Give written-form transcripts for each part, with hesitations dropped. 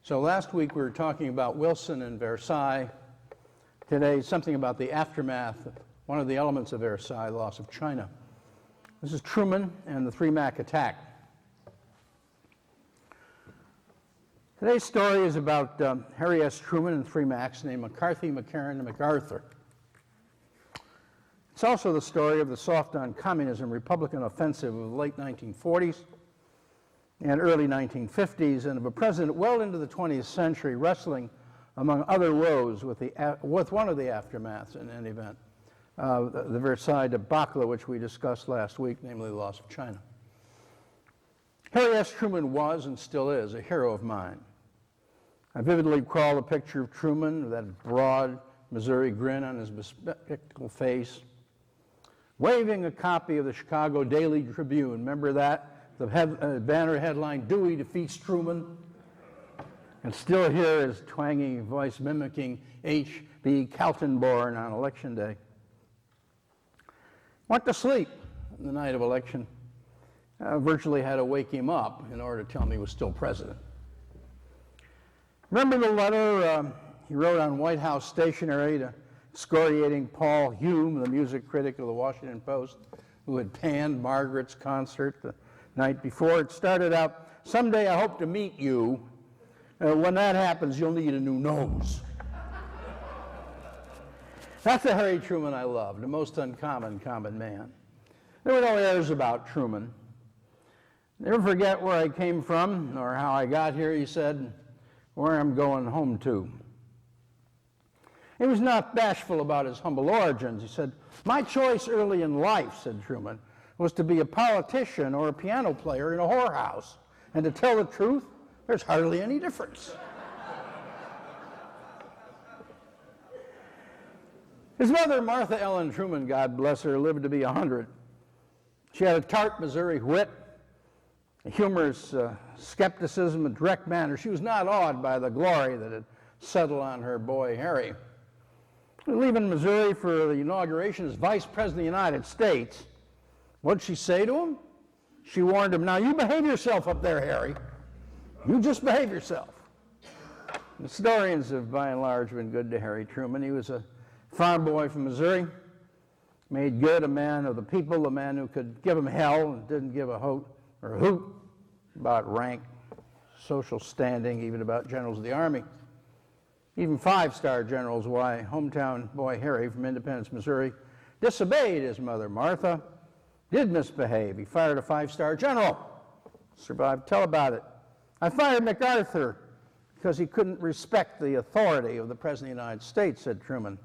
So last week we were talking about Wilson and Versailles. Today, something about the aftermath, one of the elements of Versailles, the loss of China. This is Truman and the Three Mac attack. Today's story is about Harry S. Truman and three Macs named McCarthy, McCarran, and MacArthur. It's also the story of the soft-on-communism Republican offensive of the late 1940s and early 1950s, and of a president well into the 20th century wrestling, among other woes, with one of the aftermaths in any event, the Versailles debacle, which we discussed last week, namely the loss of China. Harry S. Truman was and still is a hero of mine. I vividly recall a picture of Truman with that broad Missouri grin on his bespectacled face, waving a copy of the Chicago Daily Tribune. Remember that? The banner headline, "Dewey defeats Truman." And still hear his twangy voice mimicking H.B. Kaltenborn on Election Day. Went to sleep the night of election. Virtually had to wake him up in order to tell me he was still president. Remember the letter he wrote on White House stationery to excoriating Paul Hume, the music critic of the Washington Post, who had panned Margaret's concert the night before? It started out, "Someday I hope to meet you. When that happens, you'll need a new nose." That's the Harry Truman I loved, the most uncommon man. There were no airs about Truman. Never forget where I came from or how I got here, he said, where I'm going home to. He was not bashful about his humble origins. He said, "My choice early in life," said Truman, "was to be a politician or a piano player in a whorehouse. And to tell the truth, there's hardly any difference." His mother, Martha Ellen Truman, God bless her, lived to be 100. She had a tart Missouri wit, a humorous skepticism, a direct manner. She was not awed by the glory that had settled on her boy, Harry. Leaving Missouri for the inauguration as Vice President of the United States, what'd she say to him? She warned him, "Now you behave yourself up there, Harry. You just behave yourself." Historians have, by and large, been good to Harry Truman. He was a farm boy from Missouri, made good, a man of the people, a man who could give him hell and didn't give a hoot or a hoot about rank, social standing, even about generals of the Army. Even five-star generals, why hometown boy Harry from Independence, Missouri, disobeyed his mother, Martha, did misbehave. He fired a five-star general. Survived, tell about it. "I fired MacArthur because he couldn't respect the authority of the President of the United States," said Truman.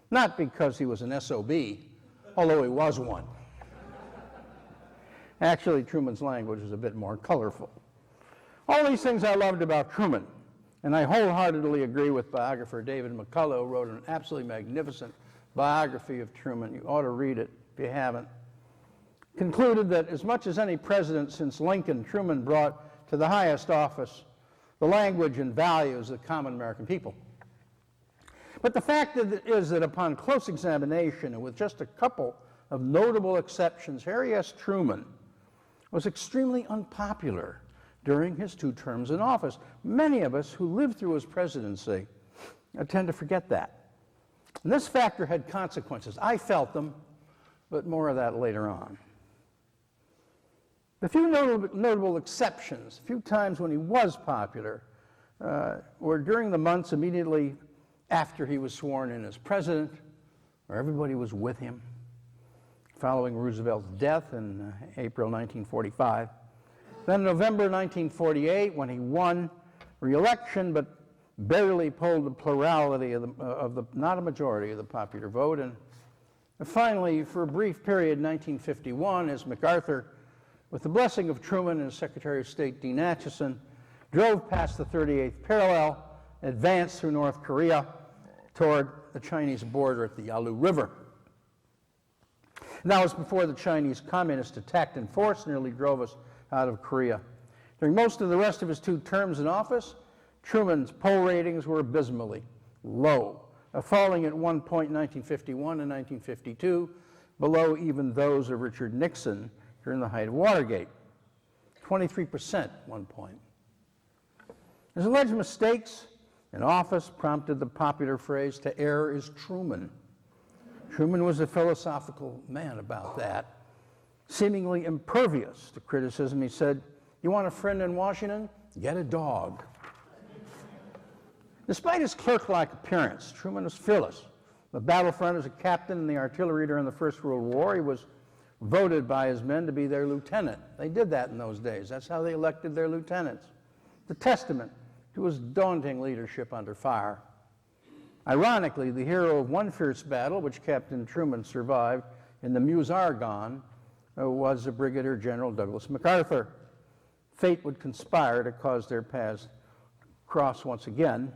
"Not because he was an SOB, although he was one." Actually, Truman's language was a bit more colorful. All these things I loved about Truman, and I wholeheartedly agree with biographer David McCullough, who wrote an absolutely magnificent biography of Truman. You ought to read it if you haven't. Concluded that as much as any president since Lincoln, Truman brought to the highest office the language and values of the common American people. But the fact is that upon close examination, and with just a couple of notable exceptions, Harry S. Truman was extremely unpopular during his 2 terms in office. Many of us who lived through his presidency tend to forget that. And this factor had consequences. I felt them, but more of that later on. The few notable exceptions, a few times when he was popular, were during the months immediately after he was sworn in as president, where everybody was with him, following Roosevelt's death in April 1945. Then November 1948, when he won re-election, but barely polled the plurality of the, not a majority of the popular vote. And finally, for a brief period, 1951, as MacArthur, with the blessing of Truman and Secretary of State Dean Acheson, drove past the 38th parallel, advanced through North Korea toward the Chinese border at the Yalu River. And that was before the Chinese communists attacked in force, nearly drove us out of Korea. During most of the rest of his 2 terms in office, Truman's poll ratings were abysmally low, falling at one point in 1951 and 1952, below even those of Richard Nixon during the height of Watergate. 23% at one point. His alleged mistakes in office prompted the popular phrase, "to err is Truman." Truman was a philosophical man about that. Seemingly impervious to criticism, he said, "You want a friend in Washington? Get a dog." Despite his clerk-like appearance, Truman was fearless. The battlefront as a captain in the artillery during the First World War, he was voted by his men to be their lieutenant. They did that in those days. That's how they elected their lieutenants. The testament to his daunting leadership under fire. Ironically, the hero of one fierce battle, which Captain Truman survived in the Meuse-Argonne, was Brigadier General Douglas MacArthur. Fate would conspire to cause their paths cross once again,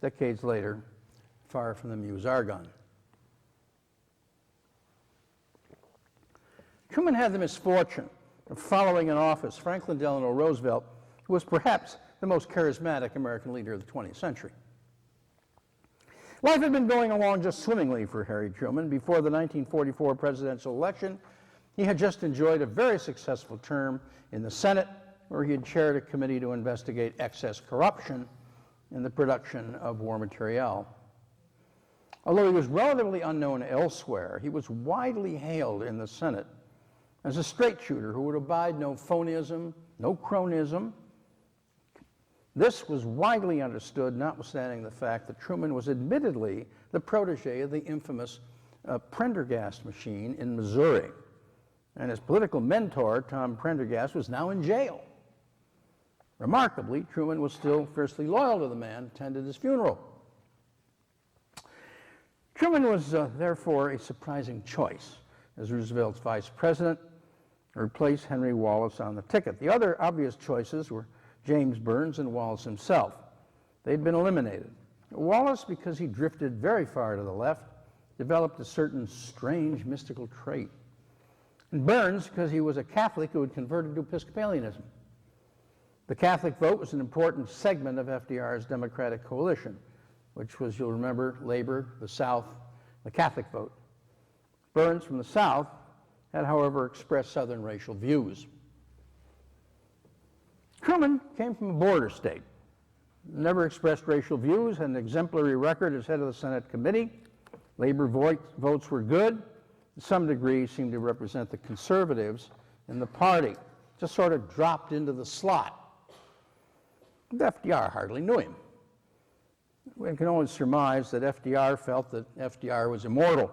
decades later, far from the Meuse-Argonne. Truman had the misfortune of following in office Franklin Delano Roosevelt, who was perhaps the most charismatic American leader of the 20th century. Life had been going along just swimmingly for Harry Truman. Before the 1944 presidential election, he had just enjoyed a very successful term in the Senate, where he had chaired a committee to investigate excess corruption in the production of war materiel. Although he was relatively unknown elsewhere, he was widely hailed in the Senate as a straight shooter who would abide no phonism, no cronism. This was widely understood, notwithstanding the fact that Truman was admittedly the protege of the infamous Prendergast machine in Missouri. And his political mentor, Tom Prendergast, was now in jail. Remarkably, Truman was still fiercely loyal to the man who attended his funeral. Truman was therefore a surprising choice as Roosevelt's vice president to replace Henry Wallace on the ticket. The other obvious choices were James Burns and Wallace himself. They'd been eliminated. Wallace, because he drifted very far to the left, developed a certain strange mystical trait. And Burns, because he was a Catholic who had converted to Episcopalianism. The Catholic vote was an important segment of FDR's Democratic coalition, which was, you'll remember, Labor, the South, the Catholic vote. Burns from the South had, however, expressed Southern racial views. Truman came from a border state, never expressed racial views, had an exemplary record as head of the Senate committee. Labor votes were good, to some degree seemed to represent the conservatives in the party, just sort of dropped into the slot. FDR hardly knew him. We can only surmise that FDR felt that FDR was immortal.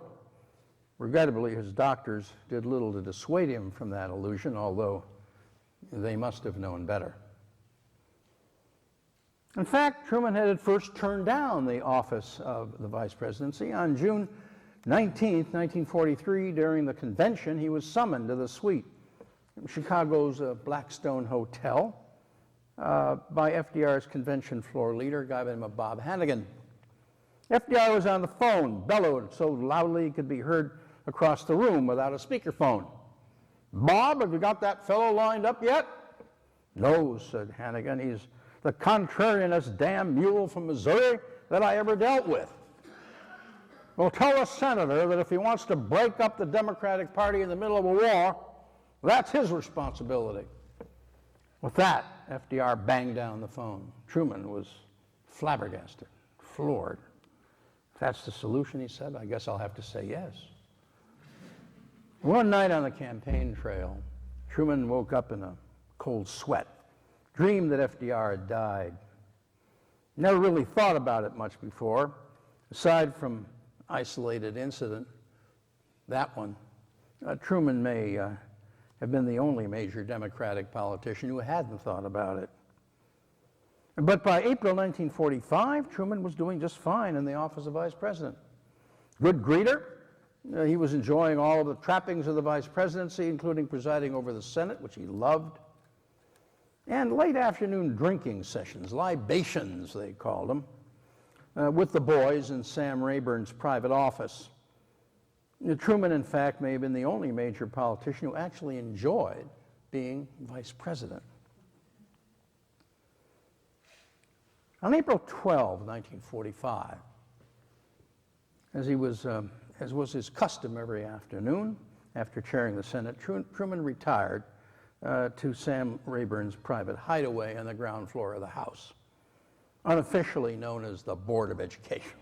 Regrettably, his doctors did little to dissuade him from that illusion, although they must have known better. In fact, Truman had at first turned down the office of the vice presidency. On June 19, 1943, during the convention, he was summoned to the suite of Chicago's Blackstone Hotel by FDR's convention floor leader, a guy by the name of Bob Hannigan. FDR was on the phone, bellowed so loudly he could be heard across the room without a speakerphone. "Bob, have you got that fellow lined up yet?" "No," said Hannigan. "He's the contrarianest damn mule from Missouri that I ever dealt with." "Well, tell the senator that if he wants to break up the Democratic Party in the middle of a war, that's his responsibility." With that, FDR banged down the phone. Truman was flabbergasted, floored. "If that's the solution," he said, "I guess I'll have to say yes." One night on the campaign trail, Truman woke up in a cold sweat, dreamed that FDR had died. Never really thought about it much before, aside from isolated incident, that one. Truman may have been the only major Democratic politician who hadn't thought about it. But by April 1945, Truman was doing just fine in the office of vice president. Good greeter. He was enjoying all of the trappings of the vice presidency, including presiding over the Senate, which he loved, and late afternoon drinking sessions, libations they called them, with the boys in Sam Rayburn's private office. Truman, in fact, may have been the only major politician who actually enjoyed being vice president. On April 12, 1945, as was his custom every afternoon, after chairing the Senate, Truman retired to Sam Rayburn's private hideaway on the ground floor of the House. unofficially known as the Board of Education.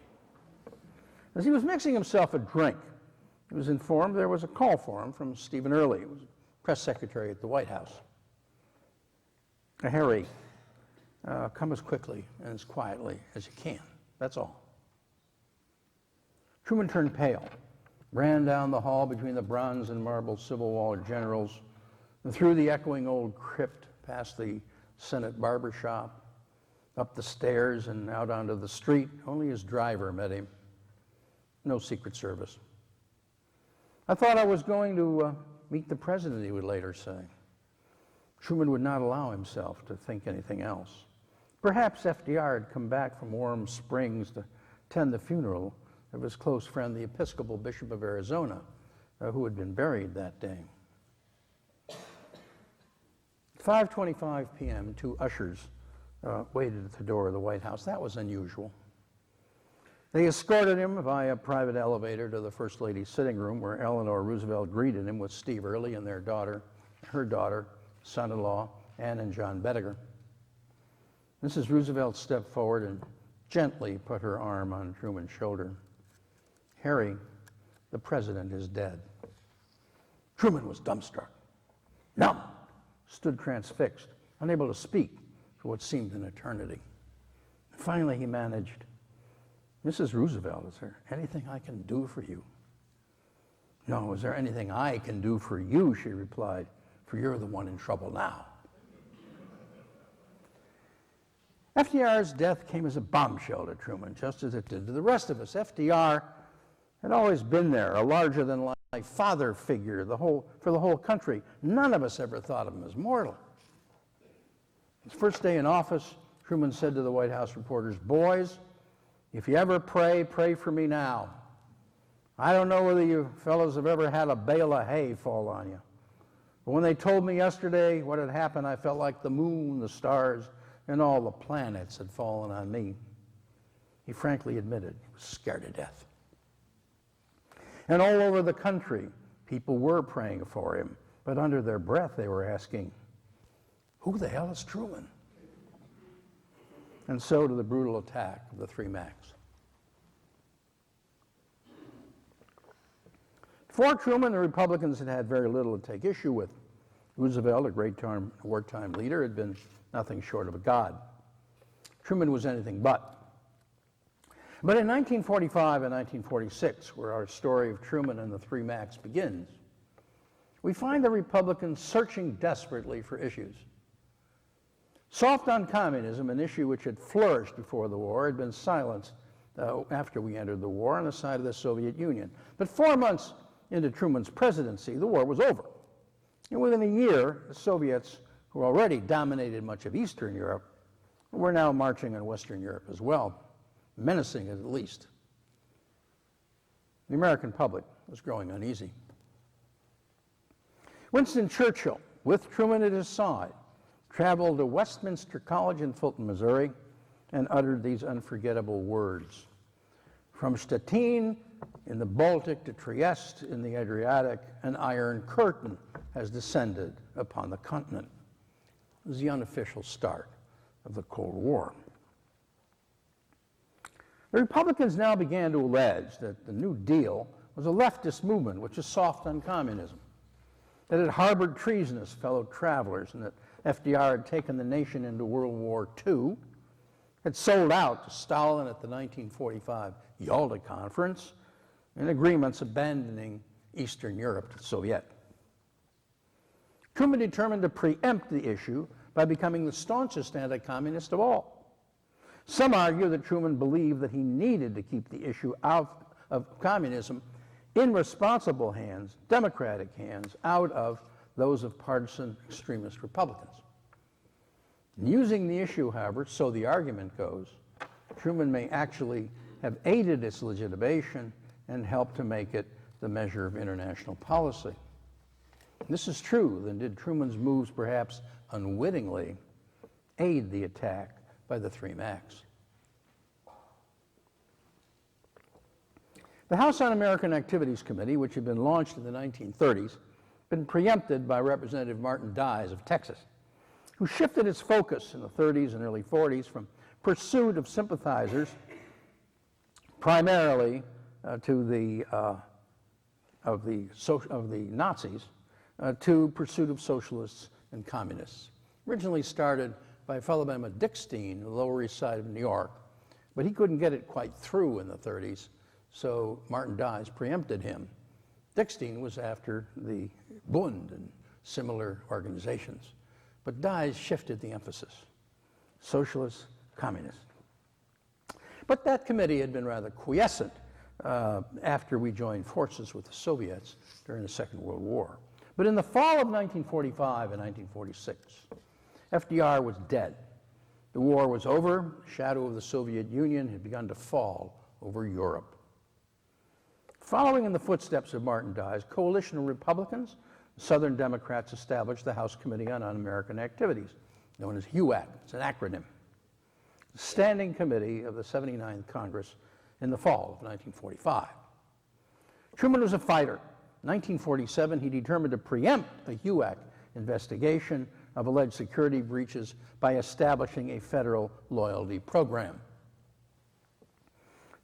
As he was mixing himself a drink, he was informed there was a call for him from Stephen Early, who was press secretary at the White House. Harry, come as quickly and as quietly as you can. That's all. Truman turned pale, ran down the hall between the bronze and marble Civil War generals, and through the echoing old crypt, past the Senate barber shop, up the stairs and out onto the street. Only his driver met him. No Secret Service. I thought I was going to meet the president, he would later say. Truman would not allow himself to think anything else. Perhaps FDR had come back from Warm Springs to attend the funeral of his close friend, the Episcopal Bishop of Arizona, who had been buried that day. 5:25 p.m., two ushers waited at the door of the White House. That was unusual. They escorted him via private elevator to the First Lady's sitting room, where Eleanor Roosevelt greeted him with Steve Early and her daughter, son-in-law, Ann and John Bettiger. Mrs. Roosevelt stepped forward and gently put her arm on Truman's shoulder. Harry, the president is dead. Truman was dumbstruck, numb, stood transfixed, unable to speak for what seemed an eternity. Finally, he managed, Mrs. Roosevelt, is there anything I can do for you? No, is there anything I can do for you, she replied, for you're the one in trouble now. FDR's death came as a bombshell to Truman, just as it did to the rest of us. FDR had always been there, a larger-than-life father figure for the whole country. None of us ever thought of him as mortal. His first day in office, Truman said to the White House reporters, "Boys, if you ever pray, pray for me now. I don't know whether you fellows have ever had a bale of hay fall on you. But when they told me yesterday what had happened, I felt like the moon, the stars, and all the planets had fallen on me." He frankly admitted he was scared to death. And all over the country, people were praying for him, but under their breath they were asking, who the hell is Truman? And so to the brutal attack of the three Macs. Before Truman, the Republicans had had very little to take issue with. Roosevelt, a great wartime leader, had been nothing short of a god. Truman was anything but. But in 1945 and 1946, where our story of Truman and the three Macs begins, we find the Republicans searching desperately for issues. Soft on communism, an issue which had flourished before the war, had been silenced after we entered the war on the side of the Soviet Union. But 4 months into Truman's presidency, the war was over. And within a year, the Soviets, who already dominated much of Eastern Europe, were now marching on Western Europe as well, menacing it at least. The American public was growing uneasy. Winston Churchill, with Truman at his side, traveled to Westminster College in Fulton, Missouri, and uttered these unforgettable words. From Stettin in the Baltic to Trieste in the Adriatic, an iron curtain has descended upon the continent. It was the unofficial start of the Cold War. The Republicans now began to allege that the New Deal was a leftist movement which is soft on communism, that it harbored treasonous fellow travelers, and that FDR had taken the nation into World War II, had sold out to Stalin at the 1945 Yalta Conference, and agreements abandoning Eastern Europe to the Soviet. Truman determined to preempt the issue by becoming the staunchest anti-communist of all. Some argue that Truman believed that he needed to keep the issue out of communism in responsible hands, democratic hands, out of those of partisan extremist Republicans. In using the issue, however, so the argument goes, Truman may actually have aided its legitimation and helped to make it the measure of international policy. This is true, then did Truman's moves perhaps unwittingly aid the attack by the three Macs? The House Un-American Activities Committee, which had been launched in the 1930s, had been preempted by Representative Martin Dies of Texas, who shifted its focus in the 30s and early 40s from pursuit of sympathizers, primarily of the Nazis, to pursuit of socialists and communists. Originally started by a fellow by the name of Dick Steen, the Lower East Side of New York, but he couldn't get it quite through in the 30s, so Martin Dies preempted him. Dick Steen was after the Bund and similar organizations, but Dies shifted the emphasis: socialists, communists. But that committee had been rather quiescent after we joined forces with the Soviets during the Second World War. But in the fall of 1945 and 1946, FDR was dead. The war was over. The shadow of the Soviet Union had begun to fall over Europe. Following in the footsteps of Martin Dies, coalition of Republicans, Southern Democrats established the House Committee on Un-American Activities, known as HUAC. It's an acronym. The Standing Committee of the 79th Congress in the fall of 1945. Truman was a fighter. In 1947, he determined to preempt a HUAC investigation of alleged security breaches by establishing a federal loyalty program.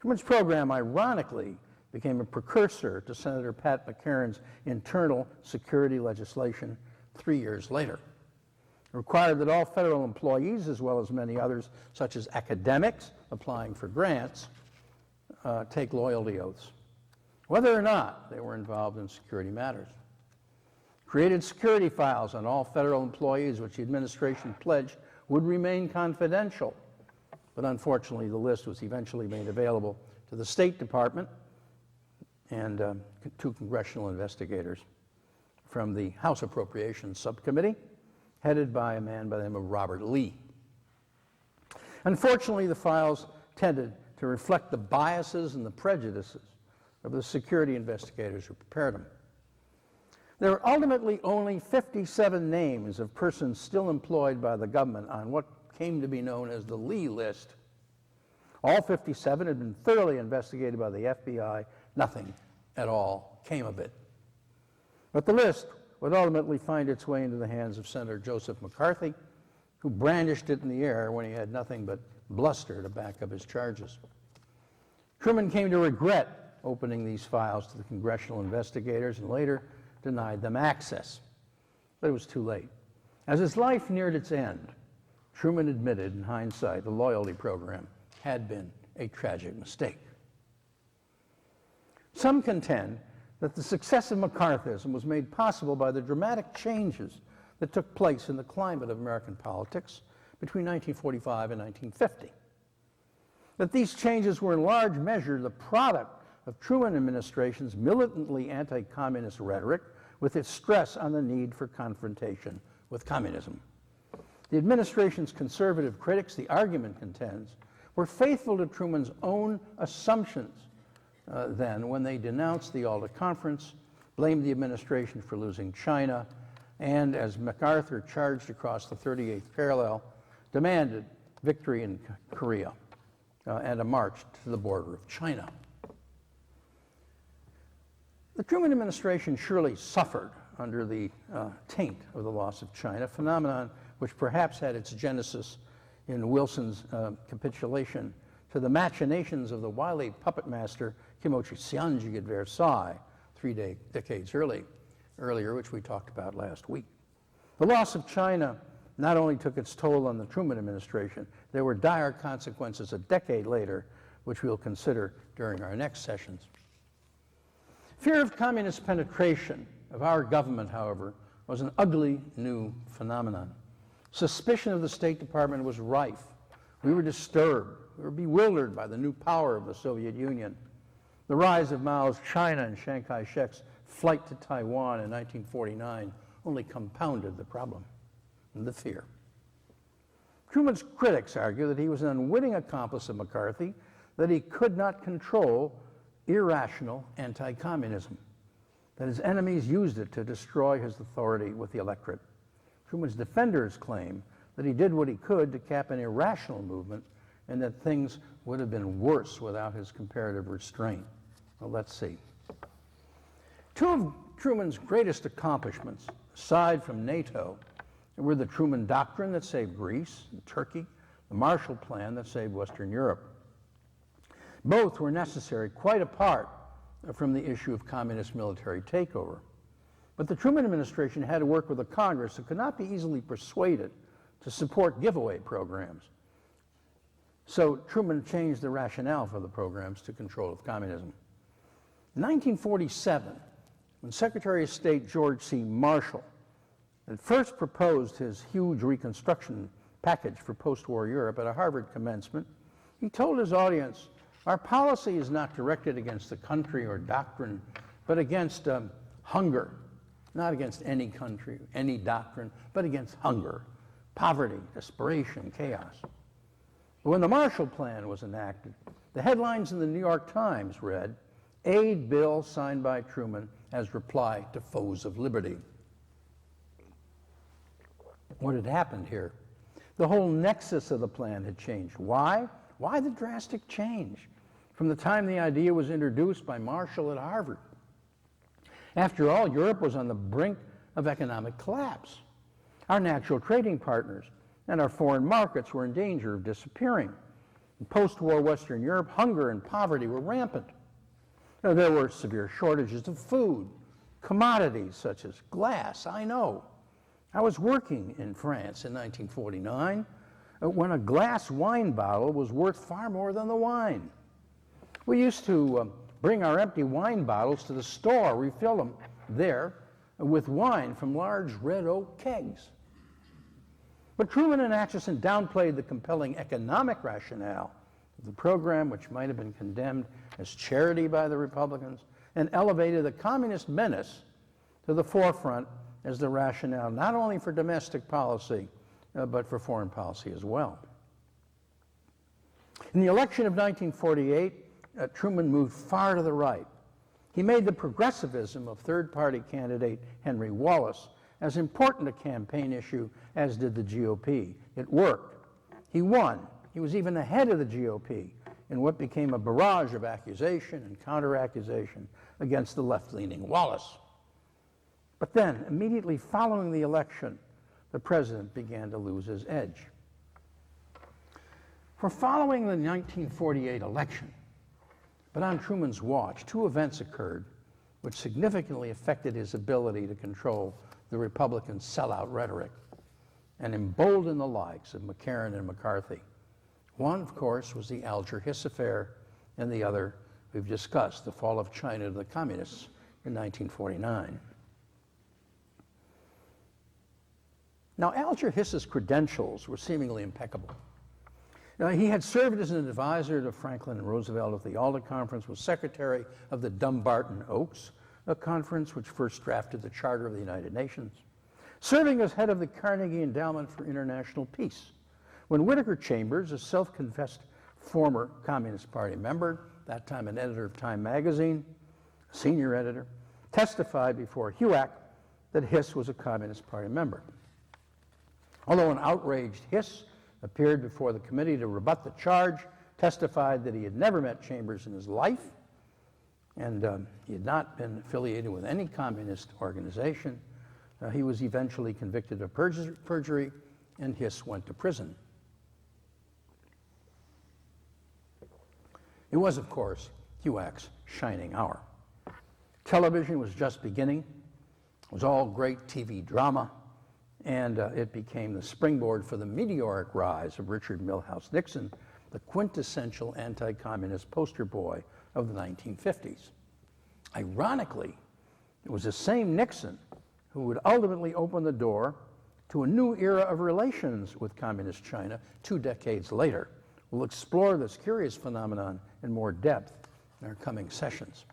Truman's program, ironically, became a precursor to Senator Pat McCarran's internal security legislation 3 years later. It required that all federal employees, as well as many others, such as academics applying for grants, take loyalty oaths, whether or not they were involved in security matters. Created security files on all federal employees, which the administration pledged would remain confidential. But unfortunately, the list was eventually made available to the State Department and two congressional investigators from the House Appropriations Subcommittee, headed by a man by the name of Robert Lee. Unfortunately, the files tended to reflect the biases and the prejudices of the security investigators who prepared them. There were ultimately only 57 names of persons still employed by the government on what came to be known as the Lee List. All 57 had been thoroughly investigated by the FBI. Nothing at all came of it. But the list would ultimately find its way into the hands of Senator Joseph McCarthy, who brandished it in the air when he had nothing but bluster to back up his charges. Truman came to regret opening these files to the congressional investigators and later denied them access. But it was too late. As his life neared its end, Truman admitted in hindsight the loyalty program had been a tragic mistake. Some contend that the success of McCarthyism was made possible by the dramatic changes that took place in the climate of American politics between 1945 and 1950. That these changes were in large measure the product of Truman administration's militantly anti-communist rhetoric with its stress on the need for confrontation with communism. The administration's conservative critics, the argument contends, were faithful to Truman's own assumptions then when they denounced the Alta Conference, blamed the administration for losing China, and as MacArthur charged across the 38th parallel, demanded victory in Korea and a march to the border of China. The Truman administration surely suffered under the taint of the loss of China, a phenomenon which perhaps had its genesis in Wilson's capitulation to the machinations of the wily puppet master Kimochi Seonji at Versailles 3 decades earlier, which we talked about last week. The loss of China not only took its toll on the Truman administration, there were dire consequences a decade later, which we'll consider during our next sessions. Fear of communist penetration of our government, however, was an ugly new phenomenon. Suspicion of the State Department was rife. We were disturbed. We were bewildered by the new power of the Soviet Union. The rise of Mao's China and Chiang Kai-shek's flight to Taiwan in 1949 only compounded the problem and the fear. Truman's critics argue that he was an unwitting accomplice of McCarthy, that he could not control irrational anti-communism, that his enemies used it to destroy his authority with the electorate. Truman's defenders claim that he did what he could to cap an irrational movement and that things would have been worse without his comparative restraint. Well, let's see. Two of Truman's greatest accomplishments, aside from NATO, were the Truman Doctrine that saved Greece and Turkey, the Marshall Plan that saved Western Europe. Both were necessary, quite apart from the issue of communist military takeover. But the Truman administration had to work with a Congress that could not be easily persuaded to support giveaway programs. So Truman changed the rationale for the programs to control of communism. In 1947, when Secretary of State George C. Marshall had first proposed his huge reconstruction package for post-war Europe at a Harvard commencement, he told his audience, "Our policy is not directed against the country or doctrine, but against hunger, not against any country, any doctrine, but against hunger, poverty, desperation, chaos." But when the Marshall Plan was enacted, the headlines in the New York Times read, "Aid bill signed by Truman as reply to foes of liberty." What had happened here? The whole nexus of the plan had changed. Why? Why the drastic change from the time the idea was introduced by Marshall at Harvard? After all, Europe was on the brink of economic collapse. Our natural trading partners and our foreign markets were in danger of disappearing. In post-war Western Europe, hunger and poverty were rampant. There were severe shortages of food, commodities such as glass. I know. I was working in France in 1949 when a glass wine bottle was worth far more than the wine. We used to bring our empty wine bottles to the store, refill them there with wine from large red oak kegs. But Truman and Atchison downplayed the compelling economic rationale of the program, which might have been condemned as charity by the Republicans, and elevated the communist menace to the forefront as the rationale not only for domestic policy, but for foreign policy as well. In the election of 1948, Truman moved far to the right. He made the progressivism of third-party candidate Henry Wallace as important a campaign issue as did the GOP. It worked. He won. He was even ahead of the GOP in what became a barrage of accusation and counter-accusation against the left-leaning Wallace. But then, immediately following the election, the president began to lose his edge. For following the 1948 election, but on Truman's watch, two events occurred which significantly affected his ability to control the Republican sellout rhetoric and emboldened the likes of McCarran and McCarthy. One, of course, was the Alger Hiss affair, and the other, we've discussed, the fall of China to the communists in 1949. Now, Alger Hiss's credentials were seemingly impeccable. Now, he had served as an advisor to Franklin and Roosevelt at the Alder Conference, was secretary of the Dumbarton Oaks, a conference which first drafted the Charter of the United Nations, serving as head of the Carnegie Endowment for International Peace. When Whittaker Chambers, a self-confessed former Communist Party member, that time an editor of Time magazine, senior editor, testified before HUAC that Hiss was a Communist Party member. Although an outraged Hiss appeared before the committee to rebut the charge, testified that he had never met Chambers in his life, and he had not been affiliated with any communist organization. He was eventually convicted of perjury, and Hiss went to prison. It was, of course, HUAC's shining hour. Television was just beginning. It was all great TV drama, and it became the springboard for the meteoric rise of Richard Milhous Nixon, the quintessential anti-communist poster boy of the 1950s. Ironically, it was the same Nixon who would ultimately open the door to a new era of relations with Communist China 2 decades later. We'll explore this curious phenomenon in more depth in our coming sessions.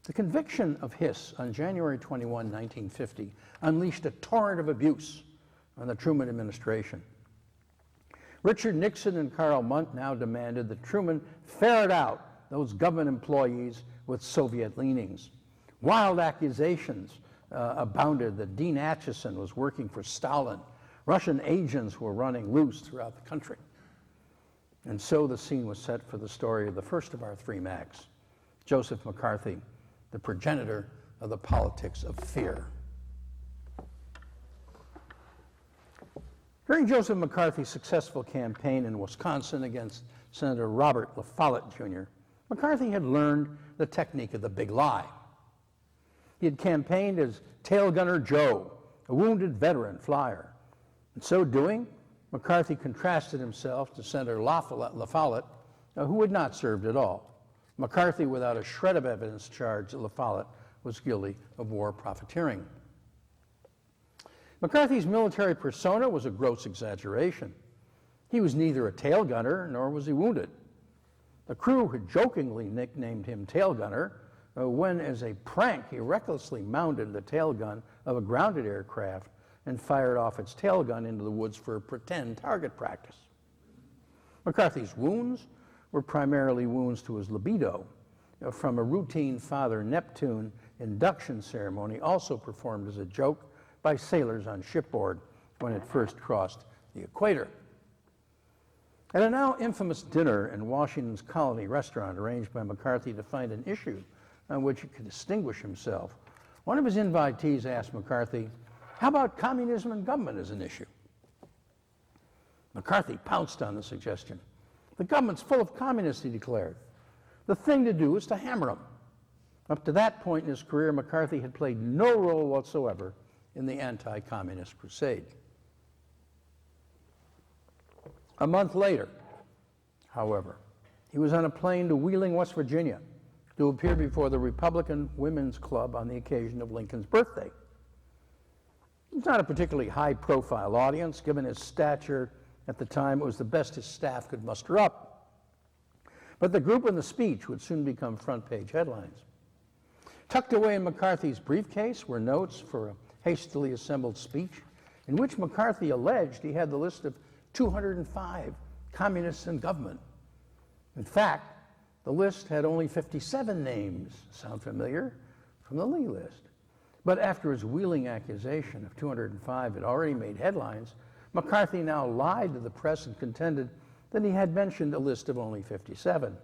The conviction of Hiss on January 21, 1950, unleashed a torrent of abuse on the Truman administration. Richard Nixon and Karl Mundt now demanded that Truman ferret out those government employees with Soviet leanings. Wild accusations abounded that Dean Acheson was working for Stalin. Russian agents were running loose throughout the country. And so the scene was set for the story of the first of our three Macs, Joseph McCarthy, the progenitor of the politics of fear. During Joseph McCarthy's successful campaign in Wisconsin against Senator Robert La Follette, Jr., McCarthy had learned the technique of the big lie. He had campaigned as Tail Gunner Joe, a wounded veteran flyer. In so doing, McCarthy contrasted himself to Senator La Follette, who had not served at all. McCarthy, without a shred of evidence, charged that La Follette was guilty of war profiteering. McCarthy's military persona was a gross exaggeration. He was neither a tail gunner nor was he wounded. The crew had jokingly nicknamed him Tail Gunner when, as a prank, he recklessly mounted the tail gun of a grounded aircraft and fired off its tail gun into the woods for pretend target practice. McCarthy's wounds were primarily wounds to his libido from a routine Father Neptune induction ceremony, also performed as a joke by sailors on shipboard when it first crossed the equator. At a now infamous dinner in Washington's Colony restaurant arranged by McCarthy to find an issue on which he could distinguish himself, one of his invitees asked McCarthy, "How about communism and government as an issue?" McCarthy pounced on the suggestion. "The government's full of communists," he declared. "The thing to do is to hammer them." Up to that point in his career, McCarthy had played no role whatsoever in the anti-communist crusade. A month later, however, he was on a plane to Wheeling, West Virginia, to appear before the Republican Women's Club on the occasion of Lincoln's birthday. It was not a particularly high-profile audience. Given his stature at the time, it was the best his staff could muster up. But the group and the speech would soon become front-page headlines. Tucked away in McCarthy's briefcase were notes for a hastily assembled speech in which McCarthy alleged he had the list of 205 communists in government. In fact, the list had only 57 names. Sound familiar? From the Lee list. But after his Wheeling accusation of 205 had already made headlines, McCarthy now lied to the press and contended that he had mentioned a list of only 57.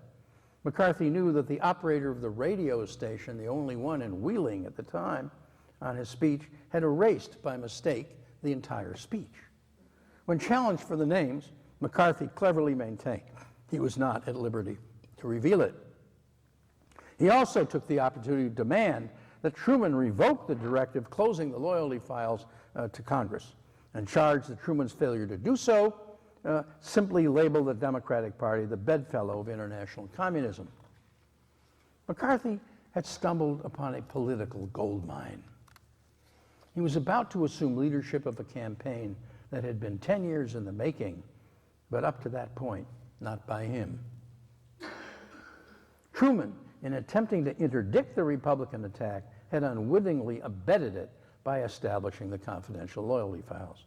McCarthy knew that the operator of the radio station, the only one in Wheeling at the time, on his speech, had erased by mistake the entire speech. When challenged for the names, McCarthy cleverly maintained he was not at liberty to reveal it. He also took the opportunity to demand that Truman revoke the directive closing the loyalty files to Congress, and charged that Truman's failure to do so simply labeled the Democratic Party the bedfellow of international communism. McCarthy had stumbled upon a political goldmine. He was about to assume leadership of a campaign that had been 10 years in the making, but up to that point, not by him. Truman, in attempting to interdict the Republican attack, had unwittingly abetted it by establishing the confidential loyalty files.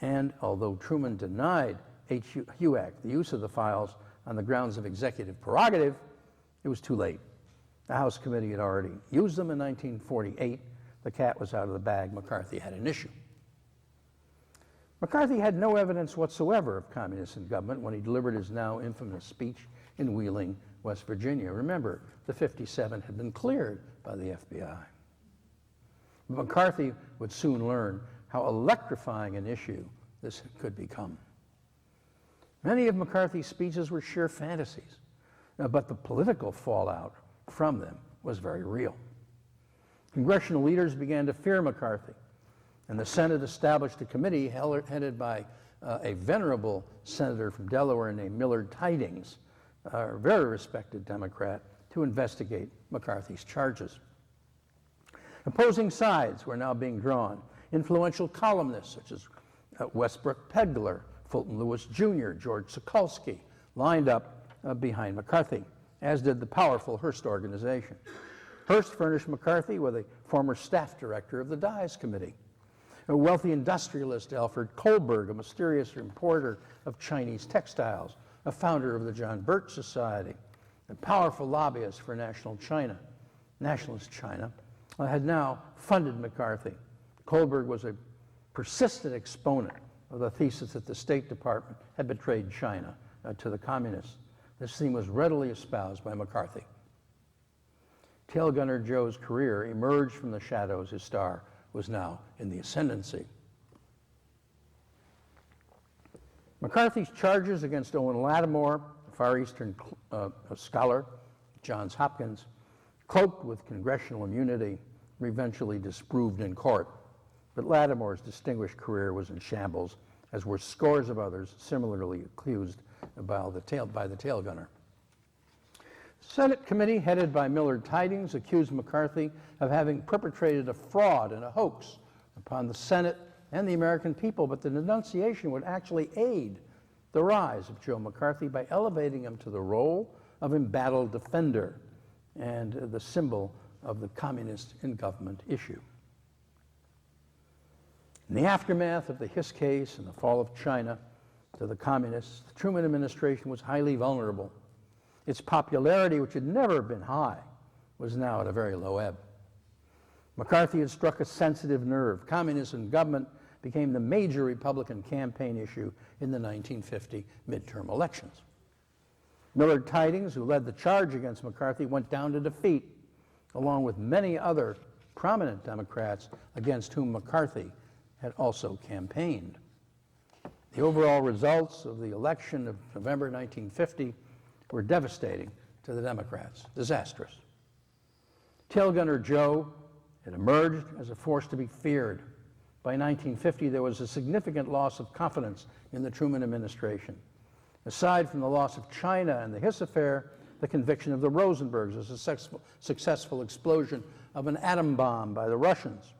And although Truman denied H. Huack the use of the files on the grounds of executive prerogative, it was too late. The House committee had already used them in 1948. The cat was out of the bag. McCarthy had an issue. McCarthy had no evidence whatsoever of communists in government when he delivered his now infamous speech in Wheeling, West Virginia. Remember, the 57 had been cleared by the FBI. But McCarthy would soon learn how electrifying an issue this could become. Many of McCarthy's speeches were sheer fantasies, but the political fallout from them was very real. Congressional leaders began to fear McCarthy, and the Senate established a committee headed by a venerable senator from Delaware named Millard Tydings, a very respected Democrat, to investigate McCarthy's charges. Opposing sides were now being drawn. Influential columnists such as Westbrook Pegler, Fulton Lewis Jr., George Sokolsky lined up behind McCarthy, as did the powerful Hearst organization. Hearst furnished McCarthy with a former staff director of the Dies Committee. A wealthy industrialist, Alfred Kohlberg, a mysterious importer of Chinese textiles, a founder of the John Birch Society, a powerful lobbyist for nationalist China, had now funded McCarthy. Kohlberg was a persistent exponent of the thesis that the State Department had betrayed China to the communists. This theme was readily espoused by McCarthy. Tail Gunner Joe's career emerged from the shadows. His star was now in the ascendancy. McCarthy's charges against Owen Lattimore, a Far Eastern scholar at Johns Hopkins, cloaked with congressional immunity, were eventually disproved in court. But Lattimore's distinguished career was in shambles, as were scores of others similarly accused by the tail gunner. Senate committee headed by Millard Tydings accused McCarthy of having perpetrated a fraud and a hoax upon the Senate and the American people, but the denunciation would actually aid the rise of Joe McCarthy by elevating him to the role of embattled defender and the symbol of the communist in government issue. In the aftermath of the Hiss case and the fall of China to the communists, the Truman administration was highly vulnerable. Its popularity, which had never been high, was now at a very low ebb. McCarthy had struck a sensitive nerve. Communism in government became the major Republican campaign issue in the 1950 midterm elections. Millard Tydings, who led the charge against McCarthy, went down to defeat, along with many other prominent Democrats against whom McCarthy had also campaigned. The overall results of the election of November 1950 were devastating to the Democrats, disastrous. Tail gunner Joe had emerged as a force to be feared. By 1950, there was a significant loss of confidence in the Truman administration. Aside from the loss of China and the Hiss affair, the conviction of the Rosenbergs as a successful explosion of an atom bomb by the Russians,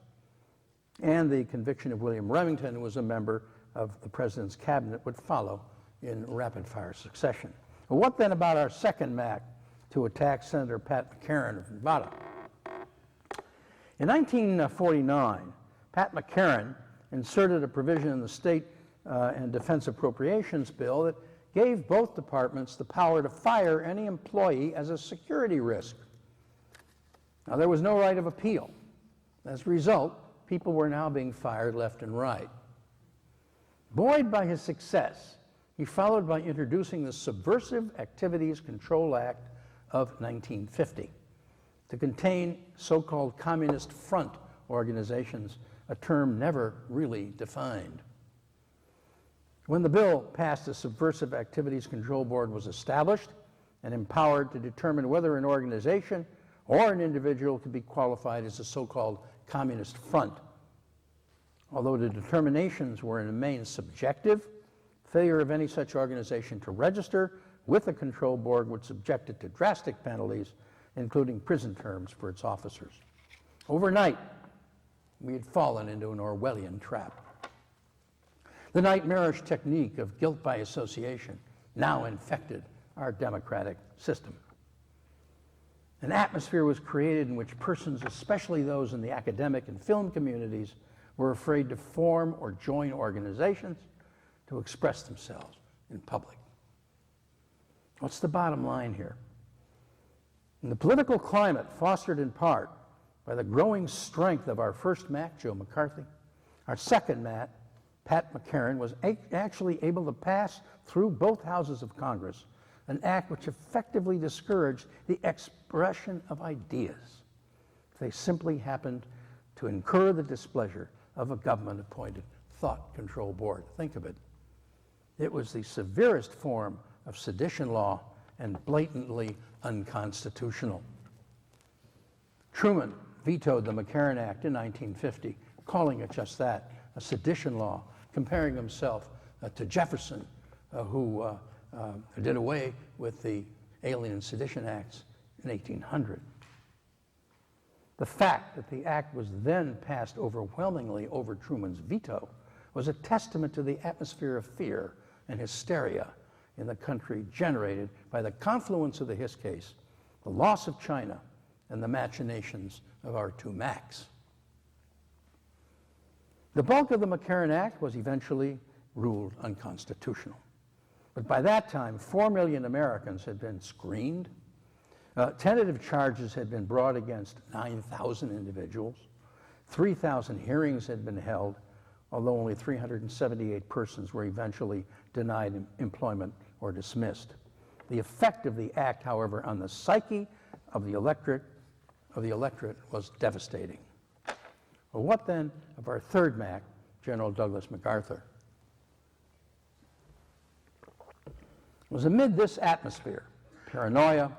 and the conviction of William Remington, who was a member of the president's cabinet, would follow in rapid-fire succession. Well, what then about our second Mac to attack Senator Pat McCarran of Nevada? In 1949, Pat McCarran inserted a provision in the State and Defense Appropriations Bill that gave both departments the power to fire any employee as a security risk. Now, there was no right of appeal. As a result, people were now being fired left and right. Buoyed by his success, he followed by introducing the Subversive Activities Control Act of 1950 to contain so-called Communist Front organizations, a term never really defined. When the bill passed, the Subversive Activities Control Board was established and empowered to determine whether an organization or an individual could be qualified as a so-called Communist Front. Although the determinations were in the main subjective, failure of any such organization to register with the control board would subject it to drastic penalties, including prison terms for its officers. Overnight, we had fallen into an Orwellian trap. The nightmarish technique of guilt by association now infected our democratic system. An atmosphere was created in which persons, especially those in the academic and film communities, were afraid to form or join organizations to express themselves in public. What's the bottom line here? In the political climate fostered in part by the growing strength of our first Mac, Joe McCarthy, our second Mac, Pat McCarran, was actually able to pass through both houses of Congress an act which effectively discouraged the expression of ideas if they simply happened to incur the displeasure of a government-appointed thought control board. Think of it. It was the severest form of sedition law and blatantly unconstitutional. Truman vetoed the McCarran Act in 1950, calling it just that, a sedition law, comparing himself to Jefferson, who did away with the Alien and Sedition Acts in 1800. The fact that the act was then passed overwhelmingly over Truman's veto was a testament to the atmosphere of fear and hysteria in the country generated by the confluence of the Hiss case, the loss of China, and the machinations of our two Macs. The bulk of the McCarran Act was eventually ruled unconstitutional. But by that time, 4 million Americans had been screened. Tentative charges had been brought against 9,000 individuals. 3,000 hearings had been held, although only 378 persons were eventually denied employment or dismissed. The effect of the act, however, on the psyche of the electorate was devastating. Well, what then of our third Mac, General Douglas MacArthur? It was amid this atmosphere, paranoia,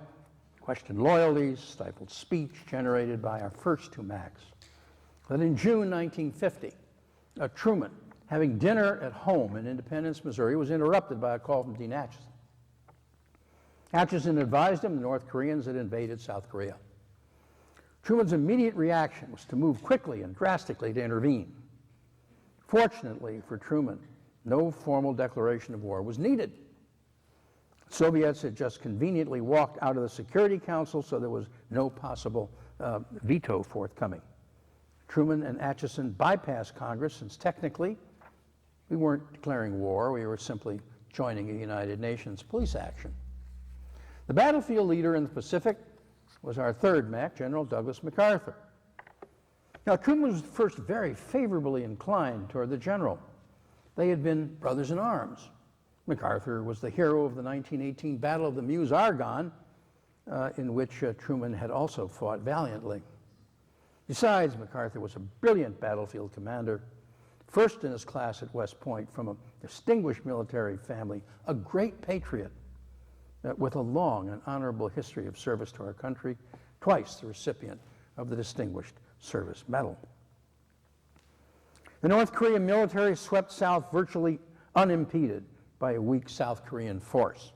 questioned loyalties, stifled speech generated by our first two Macs, that in June 1950, Truman, having dinner at home in Independence, Missouri, was interrupted by a call from Dean Acheson. Acheson advised him the North Koreans had invaded South Korea. Truman's immediate reaction was to move quickly and drastically to intervene. Fortunately for Truman, no formal declaration of war was needed. The Soviets had just conveniently walked out of the Security Council, so there was no possible veto forthcoming. Truman and Acheson bypassed Congress, since technically we weren't declaring war, we were simply joining a United Nations police action. The battlefield leader in the Pacific was our third Mac, General Douglas MacArthur. Now, Truman was first very favorably inclined toward the general. They had been brothers in arms. MacArthur was the hero of the 1918 Battle of the Meuse-Argonne, in which Truman had also fought valiantly. Besides, MacArthur was a brilliant battlefield commander, first in his class at West Point from a distinguished military family, a great patriot with a long and honorable history of service to our country, twice the recipient of the Distinguished Service Medal. The North Korean military swept south virtually unimpeded by a weak South Korean force.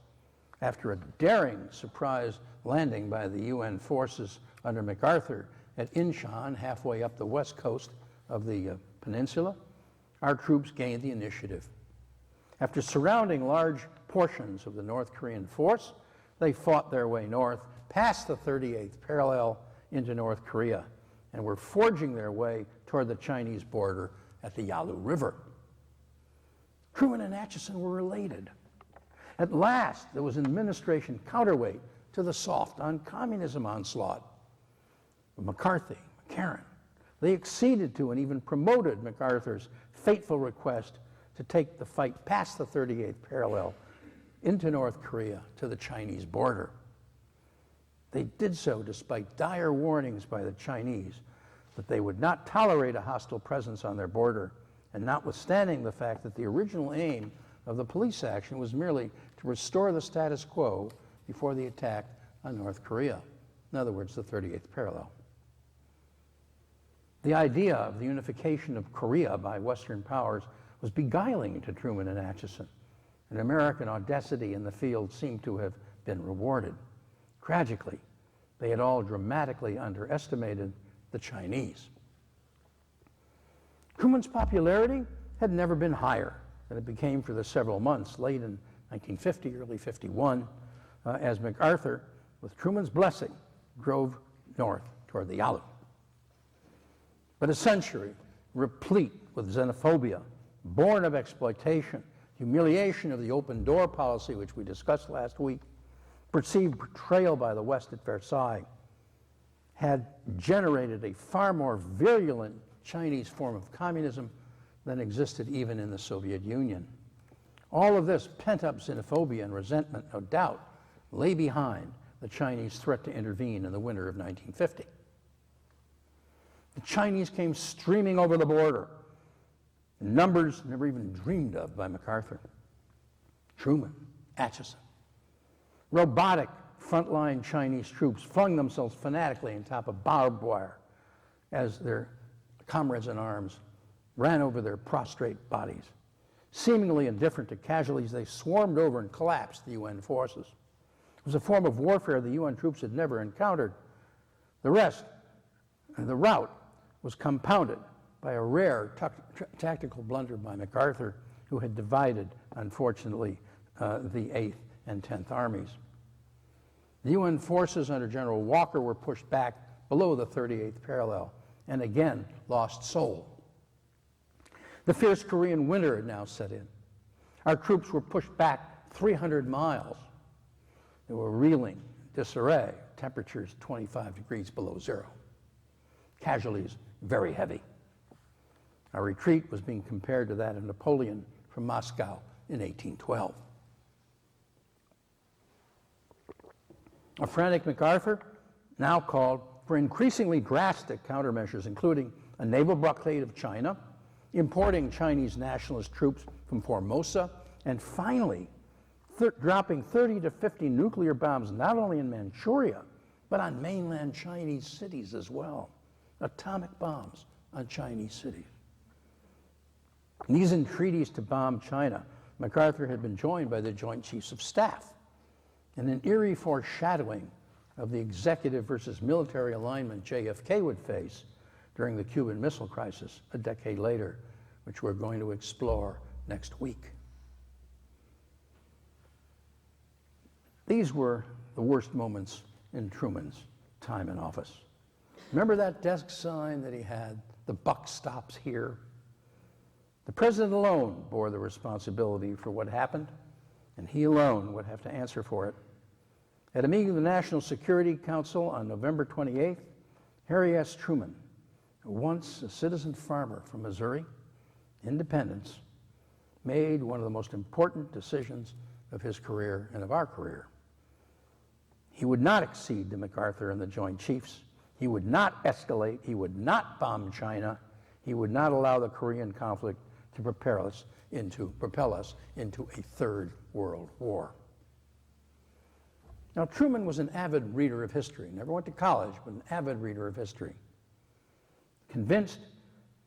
After a daring surprise landing by the UN forces under MacArthur at Incheon, halfway up the west coast of the peninsula, our troops gained the initiative. After surrounding large portions of the North Korean force, they fought their way north, past the 38th parallel into North Korea, and were forging their way toward the Chinese border at the Yalu River. Truman and Acheson were related. At last, there was an administration counterweight to the soft on communism onslaught. McCarthy, McCarran, they acceded to and even promoted MacArthur's fateful request to take the fight past the 38th parallel into North Korea to the Chinese border. They did so despite dire warnings by the Chinese that they would not tolerate a hostile presence on their border, and notwithstanding the fact that the original aim of the police action was merely to restore the status quo before the attack on North Korea. In other words, the 38th parallel. The idea of the unification of Korea by Western powers was beguiling to Truman and Acheson, and American audacity in the field seemed to have been rewarded. Tragically, they had all dramatically underestimated the Chinese. Truman's popularity had never been higher than it became for the several months late in 1950, early 51, as MacArthur, with Truman's blessing, drove north toward the Yalu. But a century replete with xenophobia, born of exploitation, humiliation of the open door policy, which we discussed last week, perceived betrayal by the West at Versailles, had generated a far more virulent Chinese form of communism than existed even in the Soviet Union. All of this pent-up xenophobia and resentment, no doubt, lay behind the Chinese threat to intervene in the winter of 1950. The Chinese came streaming over the border in numbers never even dreamed of by MacArthur. Truman, Acheson. Robotic frontline Chinese troops flung themselves fanatically on top of barbed wire as their comrades in arms ran over their prostrate bodies. Seemingly indifferent to casualties, they swarmed over and collapsed the UN forces. It was a form of warfare the UN troops had never encountered. The rout was compounded by a rare tactical blunder by MacArthur, who had divided, unfortunately, the 8th and 10th Armies. The UN forces under General Walker were pushed back below the 38th parallel and again lost Seoul. The fierce Korean winter had now set in. Our troops were pushed back 300 miles. They were reeling, disarray, temperatures 25 degrees below zero. Casualties very heavy. Our retreat was being compared to that of Napoleon from Moscow in 1812. A frantic MacArthur now called for increasingly drastic countermeasures, including a naval blockade of China, importing Chinese nationalist troops from Formosa, and finally dropping 30 to 50 nuclear bombs not only in Manchuria, but on mainland Chinese cities as well. Atomic bombs on Chinese cities. And these entreaties to bomb China, MacArthur had been joined by the Joint Chiefs of Staff in an eerie foreshadowing of the executive versus military alignment JFK would face during the Cuban Missile Crisis a decade later, which we're going to explore next week. These were the worst moments in Truman's time in office. Remember that desk sign that he had, "The buck stops here"? The president alone bore the responsibility for what happened, and he alone would have to answer for it. At a meeting of the National Security Council on November 28th, Harry S. Truman, once a citizen farmer from Missouri, Independence, made one of the most important decisions of his career and of our career. He would not accede to MacArthur and the Joint Chiefs. He would not escalate. He would not bomb China. He would not allow the Korean conflict to propel us into a third world war. Now, Truman was an avid reader of history. Never went to college, but an avid reader of history. Convinced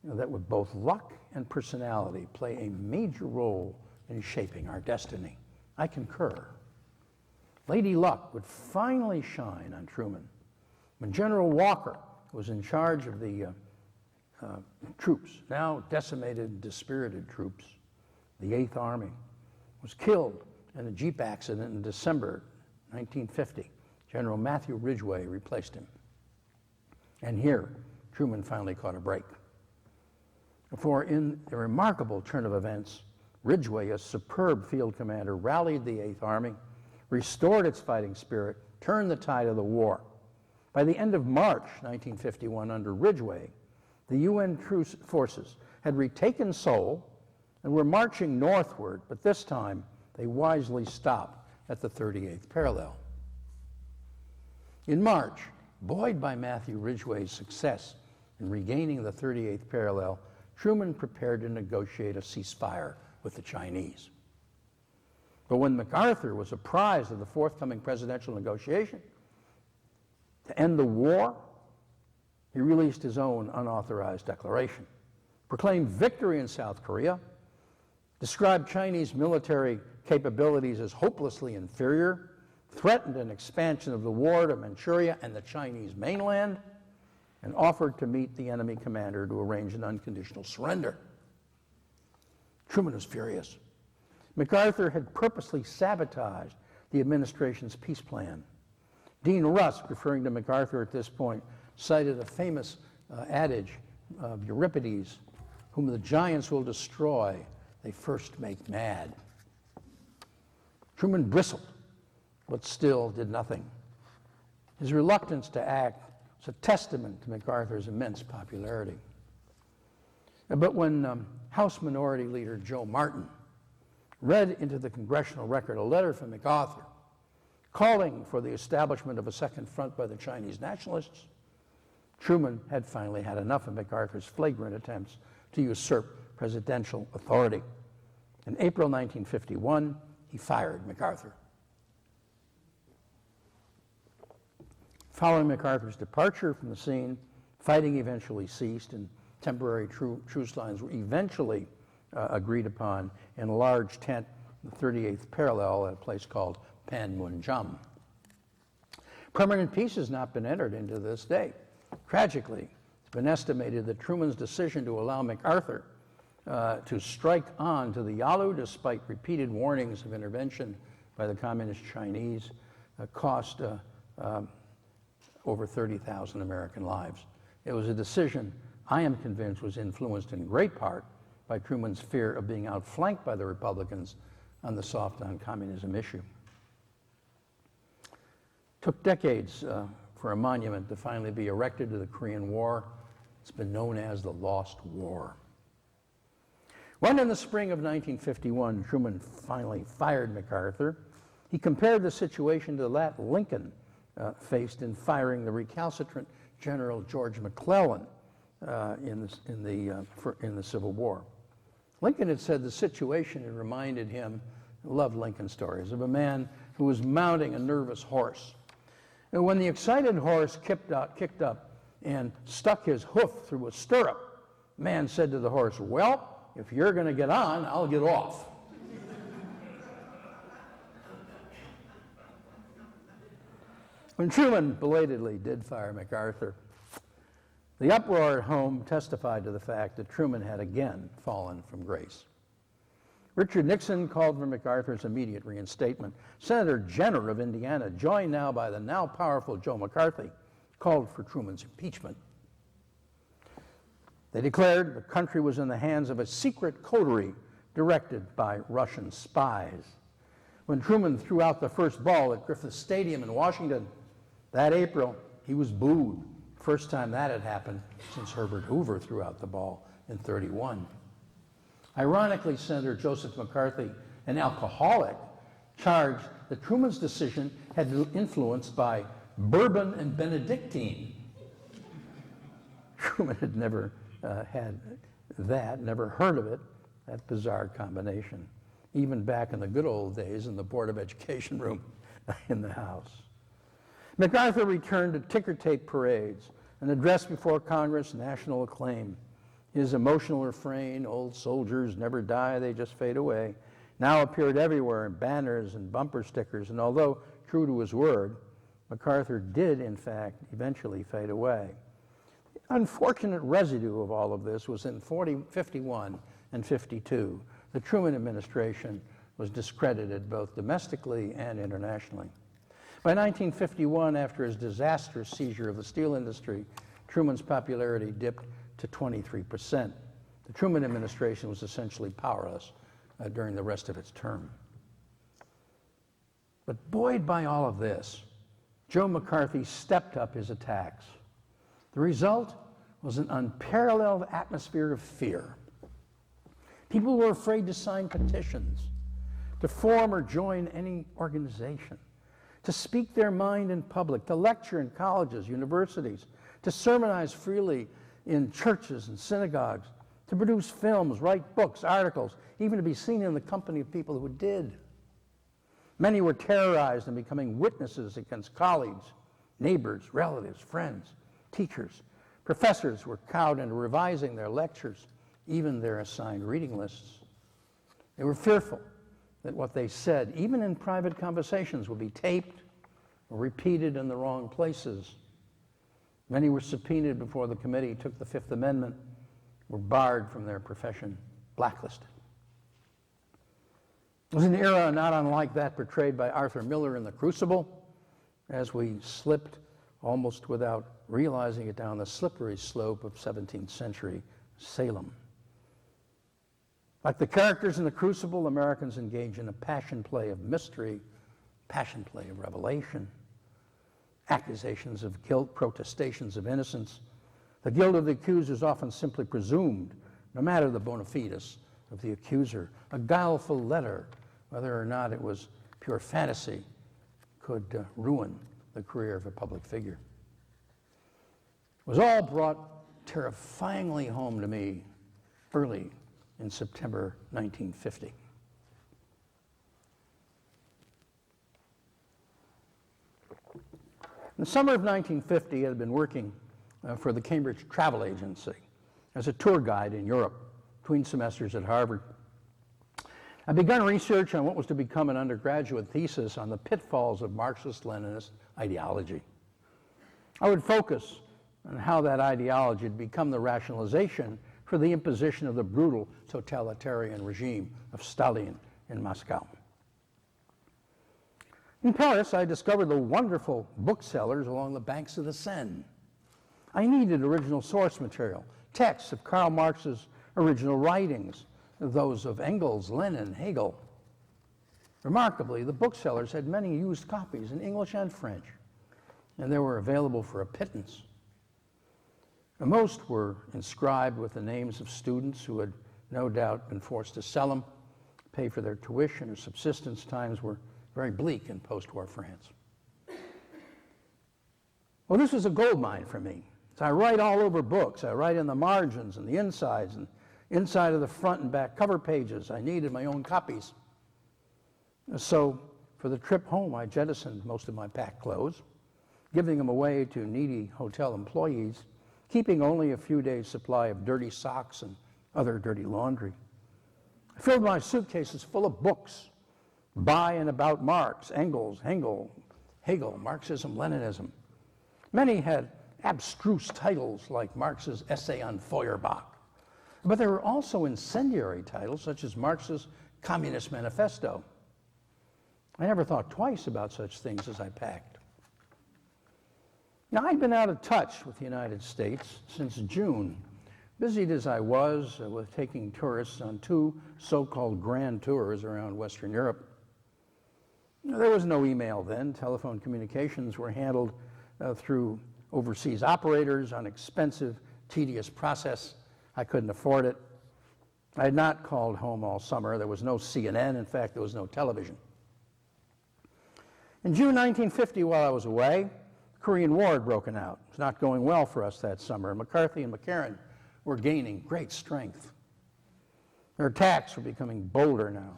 that with both luck and personality play a major role in shaping our destiny. I concur. Lady Luck would finally shine on Truman when General Walker was in charge of the troops, now decimated, dispirited troops. The 8th Army was killed in a Jeep accident in December 1950. General Matthew Ridgway replaced him. And here, Truman finally caught a break. For in a remarkable turn of events, Ridgway, a superb field commander, rallied the 8th Army, restored its fighting spirit, turned the tide of the war. By the end of March 1951, under Ridgway, the UN truce forces had retaken Seoul and were marching northward, but this time they wisely stopped at the 38th parallel. In March, buoyed by Matthew Ridgway's success in regaining the 38th parallel, Truman prepared to negotiate a ceasefire with the Chinese. But when MacArthur was apprised of the forthcoming presidential negotiation to end the war, he released his own unauthorized declaration, proclaimed victory in South Korea, described Chinese military capabilities as hopelessly inferior, threatened an expansion of the war to Manchuria and the Chinese mainland, and offered to meet the enemy commander to arrange an unconditional surrender. Truman was furious. MacArthur had purposely sabotaged the administration's peace plan. Dean Rusk, referring to MacArthur at this point, cited a famous adage of Euripides, "Whom the giants will destroy, they first make mad." Truman bristled, but still did nothing. His reluctance to act was a testament to MacArthur's immense popularity. But when House Minority Leader Joe Martin read into the congressional record a letter from MacArthur calling for the establishment of a second front by the Chinese nationalists, Truman had finally had enough of MacArthur's flagrant attempts to usurp presidential authority. In April 1951, he fired MacArthur. Following MacArthur's departure from the scene, fighting eventually ceased and temporary truce lines were eventually agreed upon in a large tent, the 38th parallel, at a place called Panmunjom. Permanent peace has not been entered into this day. Tragically, it's been estimated that Truman's decision to allow MacArthur to strike on to the Yalu, despite repeated warnings of intervention by the Communist Chinese, cost over 30,000 American lives. It was a decision I am convinced was influenced in great part by Truman's fear of being outflanked by the Republicans on the soft on communism issue. It took decades for a monument to finally be erected to the Korean War. It's been known as the Lost War. When in the spring of 1951, Truman finally fired MacArthur, he compared the situation to that Lincoln faced in firing the recalcitrant General George McClellan in the Civil War. Lincoln had said the situation had reminded him loved Lincoln stories of a man who was mounting a nervous horse. And when the excited horse kicked up and stuck his hoof through a stirrup, the man said to the horse, "Well, if you're going to get on, I'll get off." When Truman belatedly did fire MacArthur, the uproar at home testified to the fact that Truman had again fallen from grace. Richard Nixon called for MacArthur's immediate reinstatement. Senator Jenner of Indiana, joined now by the now powerful Joe McCarthy, called for Truman's impeachment. They declared the country was in the hands of a secret coterie directed by Russian spies. When Truman threw out the first ball at Griffith Stadium in Washington that April, he was booed. First time that had happened since Herbert Hoover threw out the ball in '31. Ironically, Senator Joseph McCarthy, an alcoholic, charged that Truman's decision had been influenced by bourbon and Benedictine. Truman had never had that, never heard of it, that bizarre combination, even back in the good old days in the Board of Education room in the House. MacArthur returned to ticker tape parades, an address before Congress, national acclaim. His emotional refrain, "Old soldiers never die, they just fade away," now appeared everywhere in banners and bumper stickers, and although true to his word, MacArthur did, in fact, eventually fade away. The unfortunate residue of all of this was in 51 and 52. The Truman administration was discredited both domestically and internationally. By 1951, after his disastrous seizure of the steel industry, Truman's popularity dipped to 23%. The Truman administration was essentially powerless during the rest of its term. But buoyed by all of this, Joe McCarthy stepped up his attacks. The result was an unparalleled atmosphere of fear. People were afraid to sign petitions, to form or join any organization, to speak their mind in public, to lecture in colleges, universities, to sermonize freely in churches and synagogues, to produce films, write books, articles, even to be seen in the company of people who did. Many were terrorized and becoming witnesses against colleagues, neighbors, relatives, friends, teachers. Professors were cowed into revising their lectures, even their assigned reading lists. They were fearful that what they said, even in private conversations, would be taped or repeated in the wrong places. Many were subpoenaed before the committee took the Fifth Amendment, were barred from their profession, blacklisted. It was an era not unlike that portrayed by Arthur Miller in The Crucible, as we slipped, almost without realizing it, down the slippery slope of 17th century Salem. Like the characters in The Crucible, Americans engage in a passion play of mystery, passion play of revelation, accusations of guilt, protestations of innocence. The guilt of the accuser is often simply presumed, no matter the bona fides of the accuser. A guileful letter, whether or not it was pure fantasy, could ruin the career of a public figure. It was all brought terrifyingly home to me early in September 1950. In the summer of 1950, I had been working for the Cambridge Travel Agency as a tour guide in Europe between semesters at Harvard. I began research on what was to become an undergraduate thesis on the pitfalls of Marxist-Leninist ideology. I would focus on how that ideology had become the rationalization for the imposition of the brutal totalitarian regime of Stalin in Moscow. In Paris, I discovered the wonderful booksellers along the banks of the Seine. I needed original source material, texts of Karl Marx's original writings, those of Engels, Lenin, Hegel. Remarkably, the booksellers had many used copies in English and French, and they were available for a pittance. Most were inscribed with the names of students who had no doubt been forced to sell them, pay for their tuition or subsistence. Times were very bleak in post-war France. Well, this was a gold mine for me. So I write all over books. I write in the margins and the insides and inside of the front and back cover pages. I needed my own copies. So for the trip home, I jettisoned most of my packed clothes, giving them away to needy hotel employees, keeping only a few days' supply of dirty socks and other dirty laundry. I filled my suitcases full of books by and about Marx, Engels, Hegel, Marxism, Leninism. Many had abstruse titles like Marx's essay on Feuerbach, but there were also incendiary titles such as Marx's Communist Manifesto. I never thought twice about such things as I packed. Now, I'd been out of touch with the United States since June, busied as I was with taking tourists on 2 so-called grand tours around Western Europe. There was no email then. Telephone communications were handled through overseas operators, an expensive, tedious process. I couldn't afford it. I had not called home all summer. There was no CNN. In fact, there was no television. In June 1950, while I was away, the Korean War had broken out. It was not going well for us that summer. McCarthy and McCarran were gaining great strength. Their attacks were becoming bolder now.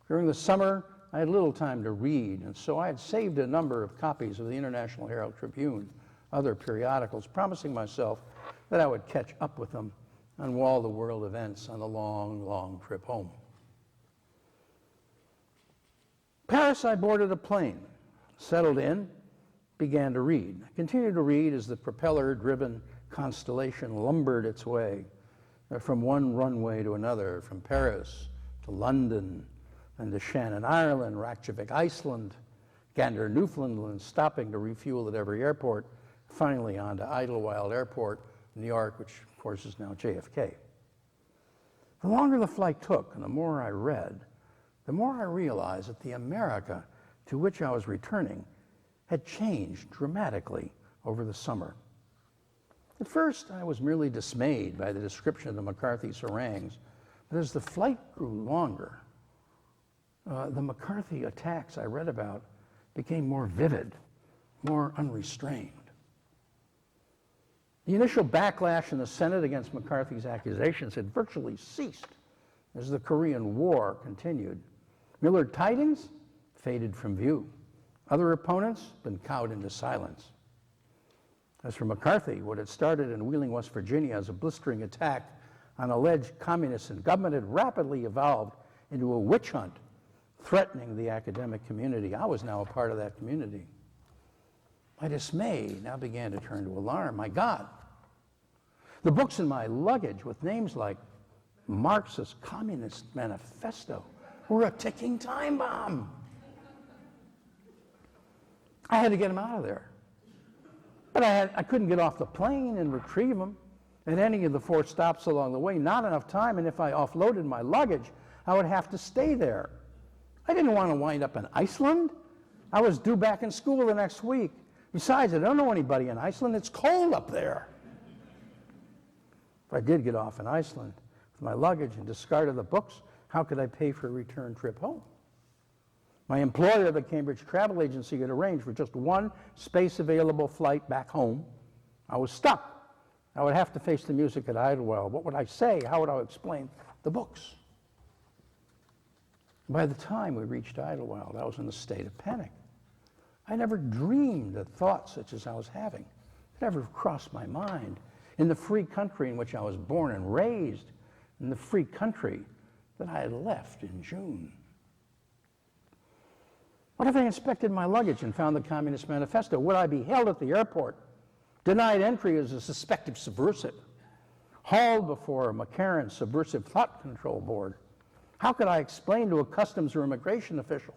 During the summer, I had little time to read, and so I had saved a number of copies of the International Herald Tribune, other periodicals, promising myself that I would catch up with them on all the world events on the long, long trip home. Paris, I boarded a plane, settled in, began to read. I continued to read as the propeller-driven Constellation lumbered its way from one runway to another, from Paris to London, and to Shannon, Ireland, Reykjavik, Iceland, Gander, Newfoundland, stopping to refuel at every airport, finally on to Idlewild Airport, New York, which of course is now JFK. The longer the flight took and the more I read, the more I realized that the America to which I was returning had changed dramatically over the summer. At first, I was merely dismayed by the description of the McCarthy harangues, but as the flight grew longer, the McCarthy attacks I read about became more vivid, more unrestrained. The initial backlash in the Senate against McCarthy's accusations had virtually ceased as the Korean War continued. Millard Tydings faded from view. Other opponents been cowed into silence. As for McCarthy, what had started in Wheeling, West Virginia as a blistering attack on alleged communists in government had rapidly evolved into a witch hunt threatening the academic community. I was now a part of that community. My dismay now began to turn to alarm. My God, the books in my luggage with names like Marx's Communist Manifesto were a ticking time bomb. I had to get them out of there. But I couldn't get off the plane and retrieve them at any of the 4 stops along the way. Not enough time, and if I offloaded my luggage, I would have to stay there. I didn't want to wind up in Iceland. I was due back in school the next week. Besides, I don't know anybody in Iceland. It's cold up there. If I did get off in Iceland with my luggage and discarded the books, how could I pay for a return trip home? My employer, the Cambridge Travel Agency, had arranged for just one space-available flight back home. I was stuck. I would have to face the music at Idlewild. What would I say? How would I explain the books? By the time we reached Idlewild, I was in a state of panic. I never dreamed that thoughts such as I was having could ever have crossed my mind in the free country in which I was born and raised, in the free country that I had left in June. What if I inspected my luggage and found the Communist Manifesto? Would I be held at the airport, denied entry as a suspected subversive, hauled before McCarran's Subversive Thought Control Board? How could I explain to a customs or immigration official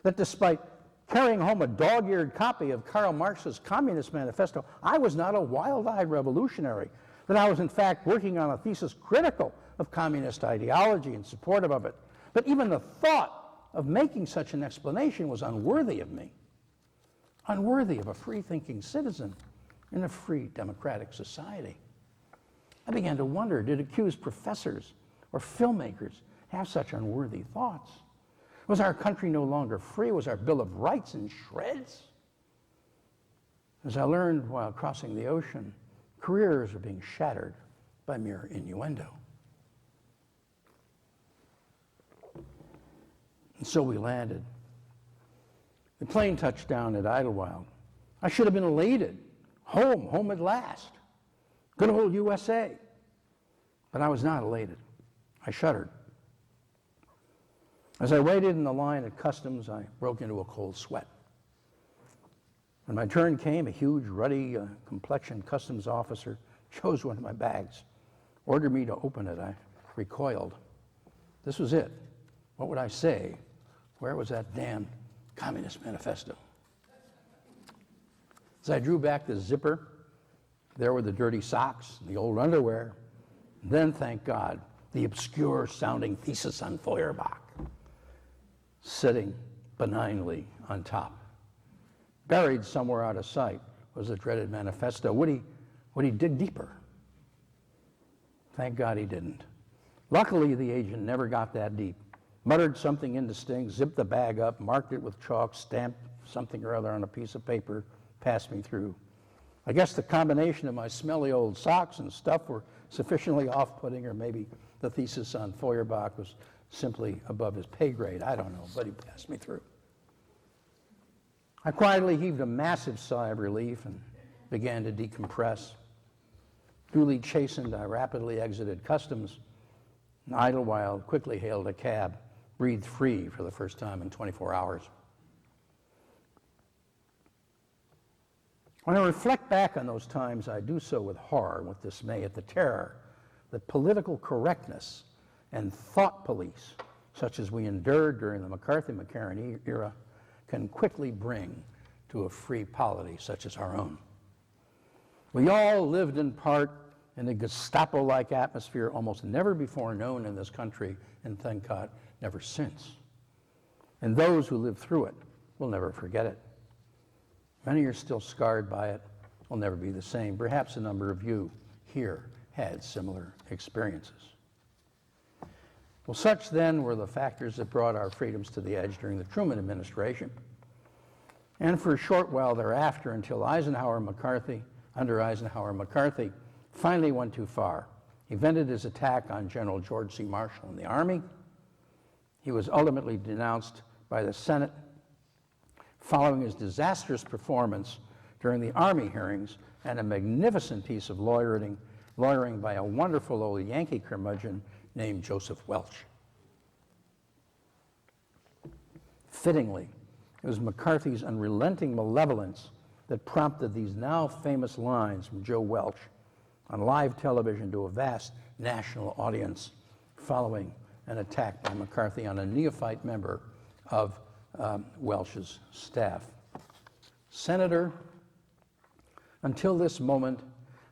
that despite carrying home a dog-eared copy of Karl Marx's Communist Manifesto, I was not a wild-eyed revolutionary, that I was in fact working on a thesis critical of communist ideology and supportive of it? But even the thought of making such an explanation was unworthy of me, unworthy of a free-thinking citizen in a free democratic society. I began to wonder, did accused professors or filmmakers have such unworthy thoughts? Was our country no longer free? Was our Bill of Rights in shreds? As I learned while crossing the ocean, careers are being shattered by mere innuendo. And so we landed. The plane touched down at Idlewild. I should have been elated. Home at last. Good old USA. But I was not elated. I shuddered. As I waited in the line at customs, I broke into a cold sweat. When my turn came, a huge, ruddy, complexioned customs officer chose one of my bags, ordered me to open it. I recoiled. This was it. What would I say? Where was that damn Communist Manifesto? As I drew back the zipper, there were the dirty socks, the old underwear. Then, thank God, the obscure-sounding thesis on Feuerbach, sitting benignly on top. Buried somewhere out of sight was the dreaded manifesto. Would he dig deeper? Thank God he didn't. Luckily, the agent never got that deep. Muttered something indistinct, zipped the bag up, marked it with chalk, stamped something or other on a piece of paper, passed me through. I guess the combination of my smelly old socks and stuff were sufficiently off-putting, or maybe the thesis on Feuerbach was simply above his pay grade. I don't know, but he passed me through. I quietly heaved a massive sigh of relief and began to decompress. Duly chastened, I rapidly exited customs. And Idlewild quickly hailed a cab, breathed free for the first time in 24 hours. When I reflect back on those times, I do so with horror, with dismay at the terror that political correctness and thought police, such as we endured during the McCarthy-McCarran era, can quickly bring to a free polity such as our own. We all lived in part in a Gestapo-like atmosphere almost never before known in this country, and thank God, never since. And those who lived through it will never forget it. Many are still scarred by it, will never be the same. Perhaps a number of you here had similar experiences. Well, such then were the factors that brought our freedoms to the edge during the Truman administration, and for a short while thereafter until under Eisenhower M'Carthy, finally went too far. He vented his attack on General George C. Marshall and the Army. He was ultimately denounced by the Senate following his disastrous performance during the Army hearings and a magnificent piece of lawyering by a wonderful old Yankee curmudgeon named Joseph Welch. Fittingly, it was McCarthy's unrelenting malevolence that prompted these now famous lines from Joe Welch on live television to a vast national audience following an attack by McCarthy on a neophyte member of Welch's staff. Senator, until this moment,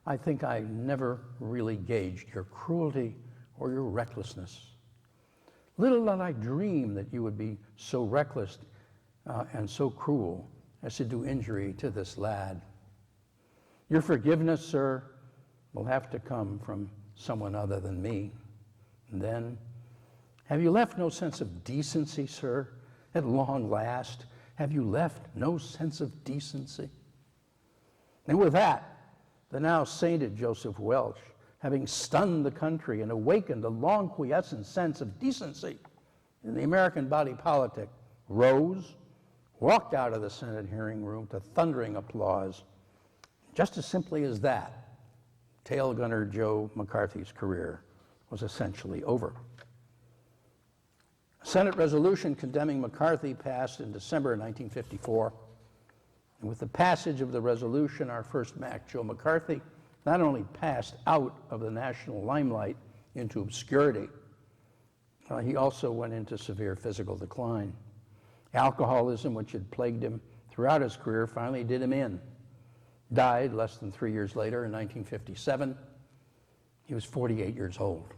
I think I never really gauged your cruelty or your recklessness. Little did I dream that you would be so reckless and so cruel as to do injury to this lad. Your forgiveness, sir, will have to come from someone other than me. And then, have you left no sense of decency, sir? At long last, have you left no sense of decency? And with that, the now sainted Joseph Welch, having stunned the country and awakened a long quiescent sense of decency in the American body politic, rose, walked out of the Senate hearing room to thundering applause. Just as simply as that, tail gunner Joe McCarthy's career was essentially over. A Senate resolution condemning McCarthy passed in December 1954. And with the passage of the resolution, our first Mac, Joe McCarthy, not only passed out of the national limelight into obscurity, he also went into severe physical decline. Alcoholism, which had plagued him throughout his career, finally did him in. Died less than 3 years later in 1957. He was 48 years old.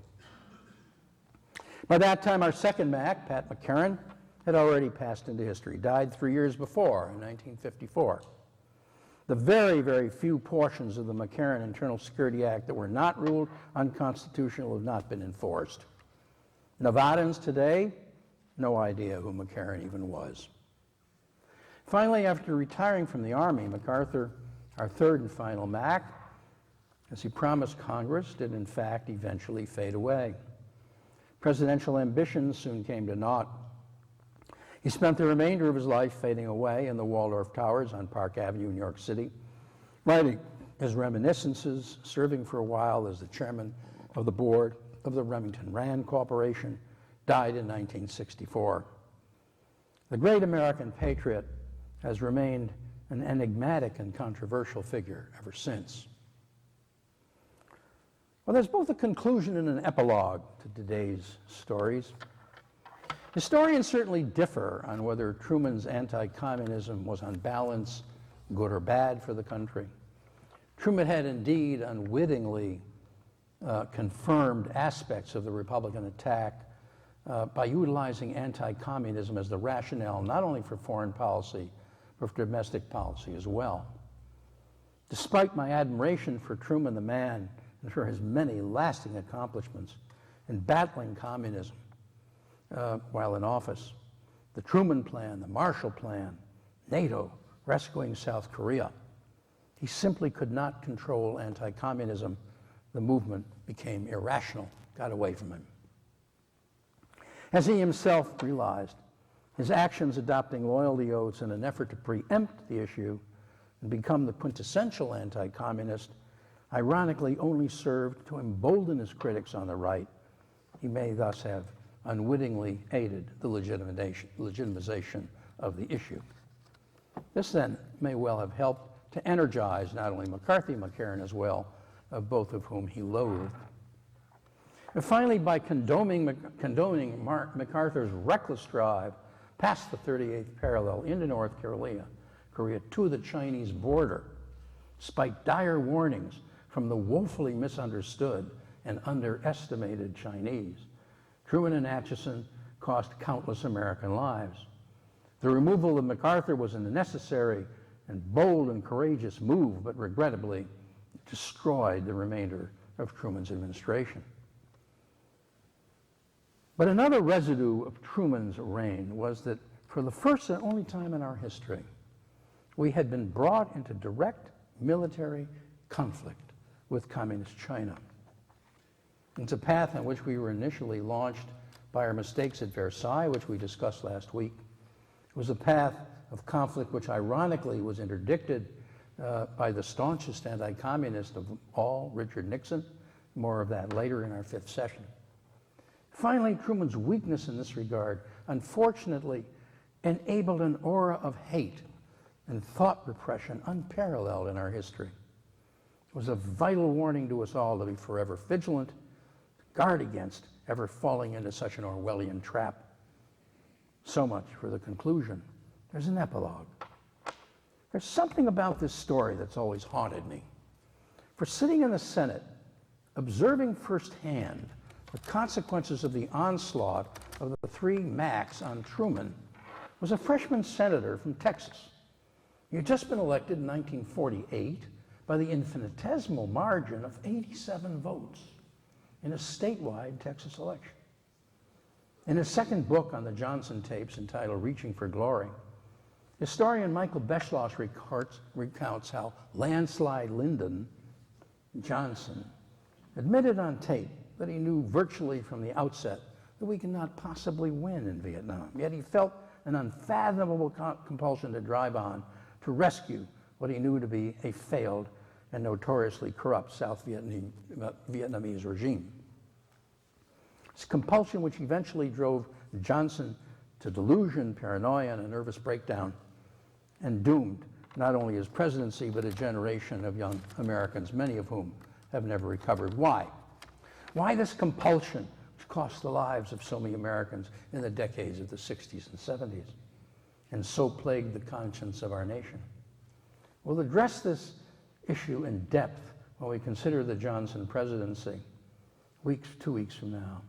By that time, our second Mac, Pat McCarran, had already passed into history, died 3 years before in 1954. The very, very few portions of the McCarran Internal Security Act that were not ruled unconstitutional have not been enforced. Nevadans today, no idea who McCarran even was. Finally, after retiring from the Army, MacArthur, our third and final Mac, as he promised Congress, did in fact eventually fade away. Presidential ambitions soon came to naught. He spent the remainder of his life fading away in the Waldorf Towers on Park Avenue, New York City, writing his reminiscences, serving for a while as the chairman of the board of the Remington Rand Corporation, died in 1964. The great American patriot has remained an enigmatic and controversial figure ever since. Well, there's both a conclusion and an epilogue to today's stories. Historians certainly differ on whether Truman's anti-communism was on balance good or bad for the country. Truman had indeed unwittingly confirmed aspects of the Republican attack by utilizing anti-communism as the rationale not only for foreign policy, but for domestic policy as well. Despite my admiration for Truman the man and for his many lasting accomplishments in battling communism while in office, the Truman Plan, the Marshall Plan, NATO, rescuing South Korea, he simply could not control anti-communism. The movement became irrational, got away from him. As he himself realized, his actions adopting loyalty oaths in an effort to preempt the issue and become the quintessential anti-communist, ironically only served to embolden his critics on the right. He may thus have unwittingly aided the legitimization of the issue. This then may well have helped to energize not only McCarthy and McCarran as well, both of whom he loathed. And finally, by condoning MacArthur's reckless drive past the 38th parallel into North Korea to the Chinese border, despite dire warnings from the woefully misunderstood and underestimated Chinese, Truman and Atchison cost countless American lives. The removal of MacArthur was a necessary and bold and courageous move, but regrettably destroyed the remainder of Truman's administration. But another residue of Truman's reign was that for the first and only time in our history, we had been brought into direct military conflict with Communist China. It's a path on which we were initially launched by our mistakes at Versailles, which we discussed last week. It was a path of conflict which ironically was interdicted by the staunchest anti-communist of all, Richard Nixon. More of that later in our fifth session. Finally, Truman's weakness in this regard, unfortunately, enabled an aura of hate and thought repression unparalleled in our history. It was a vital warning to us all to be forever vigilant, guard against ever falling into such an Orwellian trap. So much for the conclusion. There's an epilogue. There's something about this story that's always haunted me. For sitting in the Senate, observing firsthand the consequences of the onslaught of the three Macs on Truman was a freshman senator from Texas. He had just been elected in 1948 by the infinitesimal margin of 87 votes in a statewide Texas election. In his second book on the Johnson tapes, entitled Reaching for Glory, historian Michael Beschloss recounts how landslide Lyndon Johnson admitted on tape that he knew virtually from the outset that we could not possibly win in Vietnam. Yet he felt an unfathomable compulsion to drive on to rescue what he knew to be a failed and notoriously corrupt South Vietnamese regime. This compulsion which eventually drove Johnson to delusion, paranoia, and a nervous breakdown, and doomed not only his presidency, but a generation of young Americans, many of whom have never recovered. Why? Why this compulsion, which cost the lives of so many Americans in the decades of the 60s and 70s, and so plagued the conscience of our nation? We'll address this issue in depth when we consider the Johnson presidency 2 weeks from now.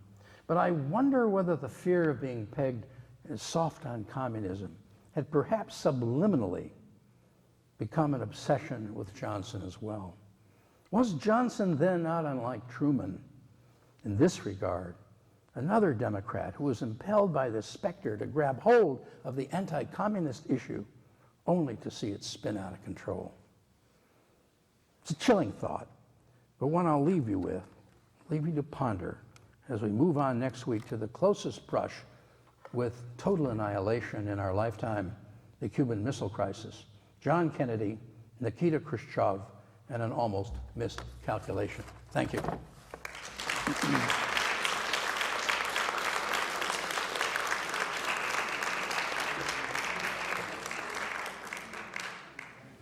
But I wonder whether the fear of being pegged as soft on communism had perhaps subliminally become an obsession with Johnson as well. Was Johnson then not unlike Truman in this regard, another Democrat who was impelled by this specter to grab hold of the anti-communist issue only to see it spin out of control? It's a chilling thought, but one I'll leave you to ponder as we move on next week to the closest brush with total annihilation in our lifetime, the Cuban Missile Crisis, John Kennedy, Nikita Khrushchev, and an almost missed calculation. Thank you.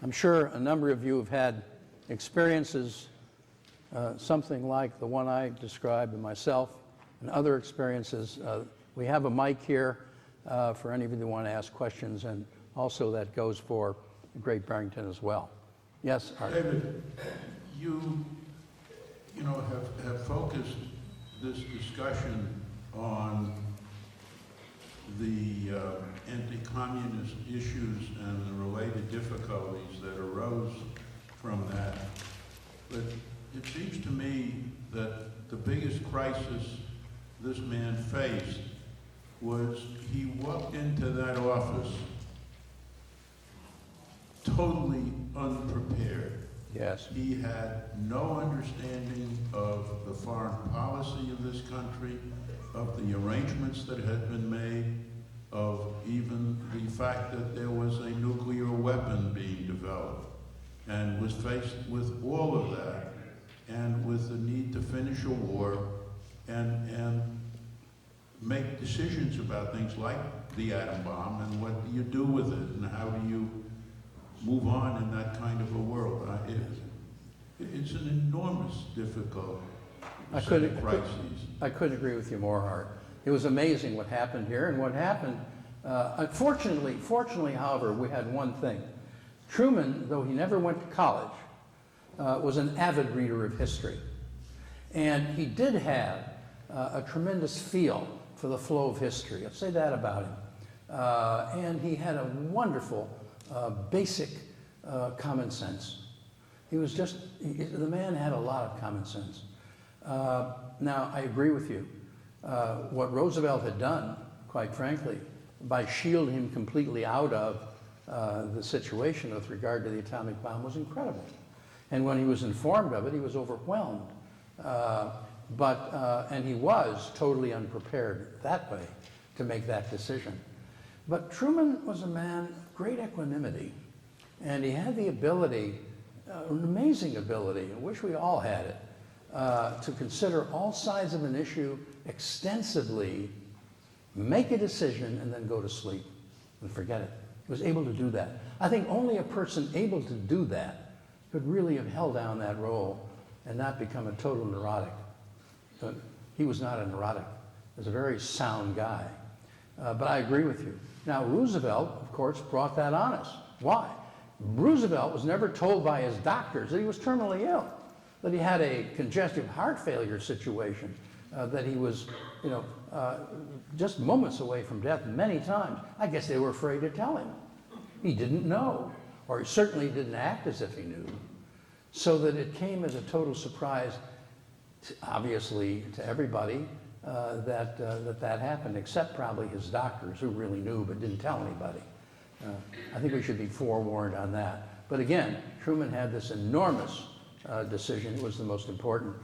I'm sure a number of you have had experiences something like the one I described in myself and other experiences. We have a mic here for any of you who want to ask questions, and also that goes for Great Barrington as well. Yes, Art. David, you know, have focused this discussion on the anti-communist issues and the related difficulties that arose from that. But it seems to me that the biggest crisis this man faced was he walked into that office totally unprepared. Yes. He had no understanding of the foreign policy of this country, of the arrangements that had been made, of even the fact that there was a nuclear weapon being developed, and was faced with all of that, and with the need to finish a war and make decisions about things like the atom bomb and what do you do with it and how do you move on in that kind of a world. It's an enormous, difficult set of crises. I couldn't agree with you more, Art. It was amazing what happened here, and what happened, fortunately, however, we had one thing. Truman, though he never went to college, was an avid reader of history. And he did have a tremendous feel for the flow of history. I'll say that about him. And he had a wonderful, basic common sense. He was just, the man had a lot of common sense. Now, I agree with you. What Roosevelt had done, quite frankly, by shielding him completely out of the situation with regard to the atomic bomb was incredible. And when he was informed of it, he was overwhelmed. And he was totally unprepared that way to make that decision. But Truman was a man of great equanimity, and he had the ability, an amazing ability, I wish we all had it, to consider all sides of an issue extensively, make a decision, and then go to sleep and forget it. He was able to do that. I think only a person able to do that could really have held down that role and not become a total neurotic. But he was not a neurotic. He was a very sound guy. But I agree with you. Now, Roosevelt, of course, brought that on us. Why? Roosevelt was never told by his doctors that he was terminally ill, that he had a congestive heart failure situation, that he was, just moments away from death many times. I guess they were afraid to tell him. He didn't know, or he certainly didn't act as if he knew, so that it came as a total surprise, obviously, to everybody that happened, except probably his doctors, who really knew but didn't tell anybody. I think we should be forewarned on that. But again, Truman had this enormous decision. It was the most important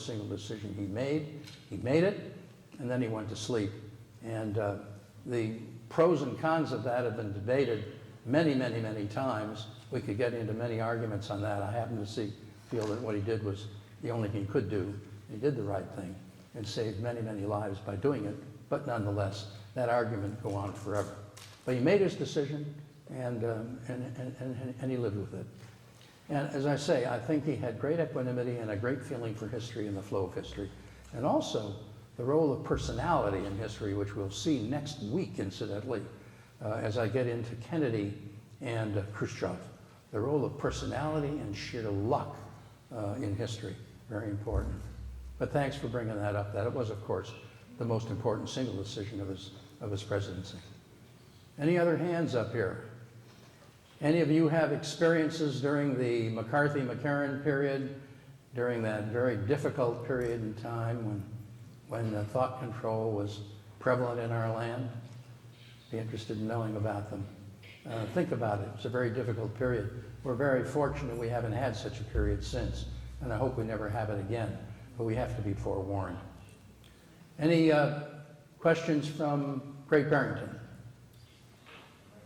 single decision he made. He made it, and then he went to sleep. And the pros and cons of that have been debated many, many, many times. We could get into many arguments on that. I happen to feel that what he did was the only thing he could do. He did the right thing and saved many, many lives by doing it. But nonetheless, that argument go on forever. But he made his decision, and he lived with it. And as I say, I think he had great equanimity and a great feeling for history and the flow of history. And also the role of personality in history, which we'll see next week, incidentally, as I get into Kennedy and Khrushchev. The role of personality and sheer luck in history, very important. But thanks for bringing that up. That it was, of course, the most important single decision of his presidency. Any other hands up here? Any of you have experiences during the McCarthy-McCarran period, during that very difficult period in time when thought control was prevalent in our land? Be interested in knowing about them. Think about it. It's a very difficult period. We're very fortunate we haven't had such a period since, and I hope we never have it again, but we have to be forewarned. Any Questions from Craig Barrington?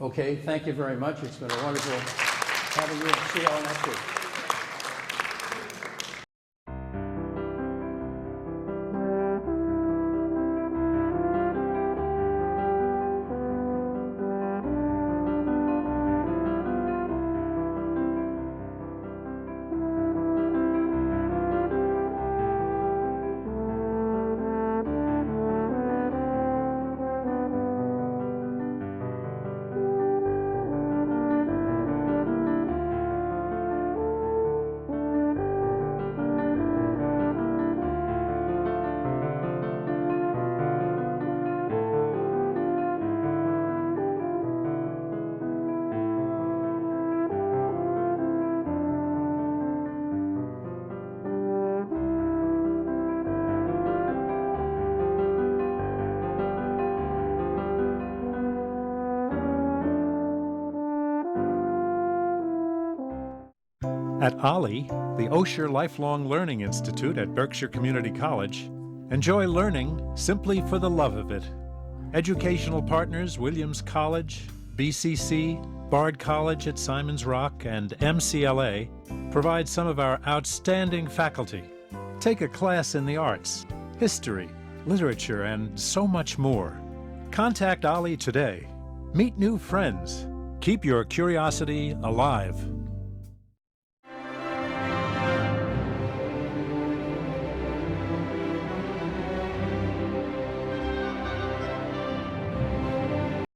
Okay, thank you very much. It's been a wonderful having you. See you all next week. At OLLI, the Osher Lifelong Learning Institute at Berkshire Community College, enjoy learning simply for the love of it. Educational partners Williams College, BCC, Bard College at Simon's Rock, and MCLA provide some of our outstanding faculty. Take a class in the arts, history, literature, and so much more. Contact OLLI today. Meet new friends. Keep your curiosity alive.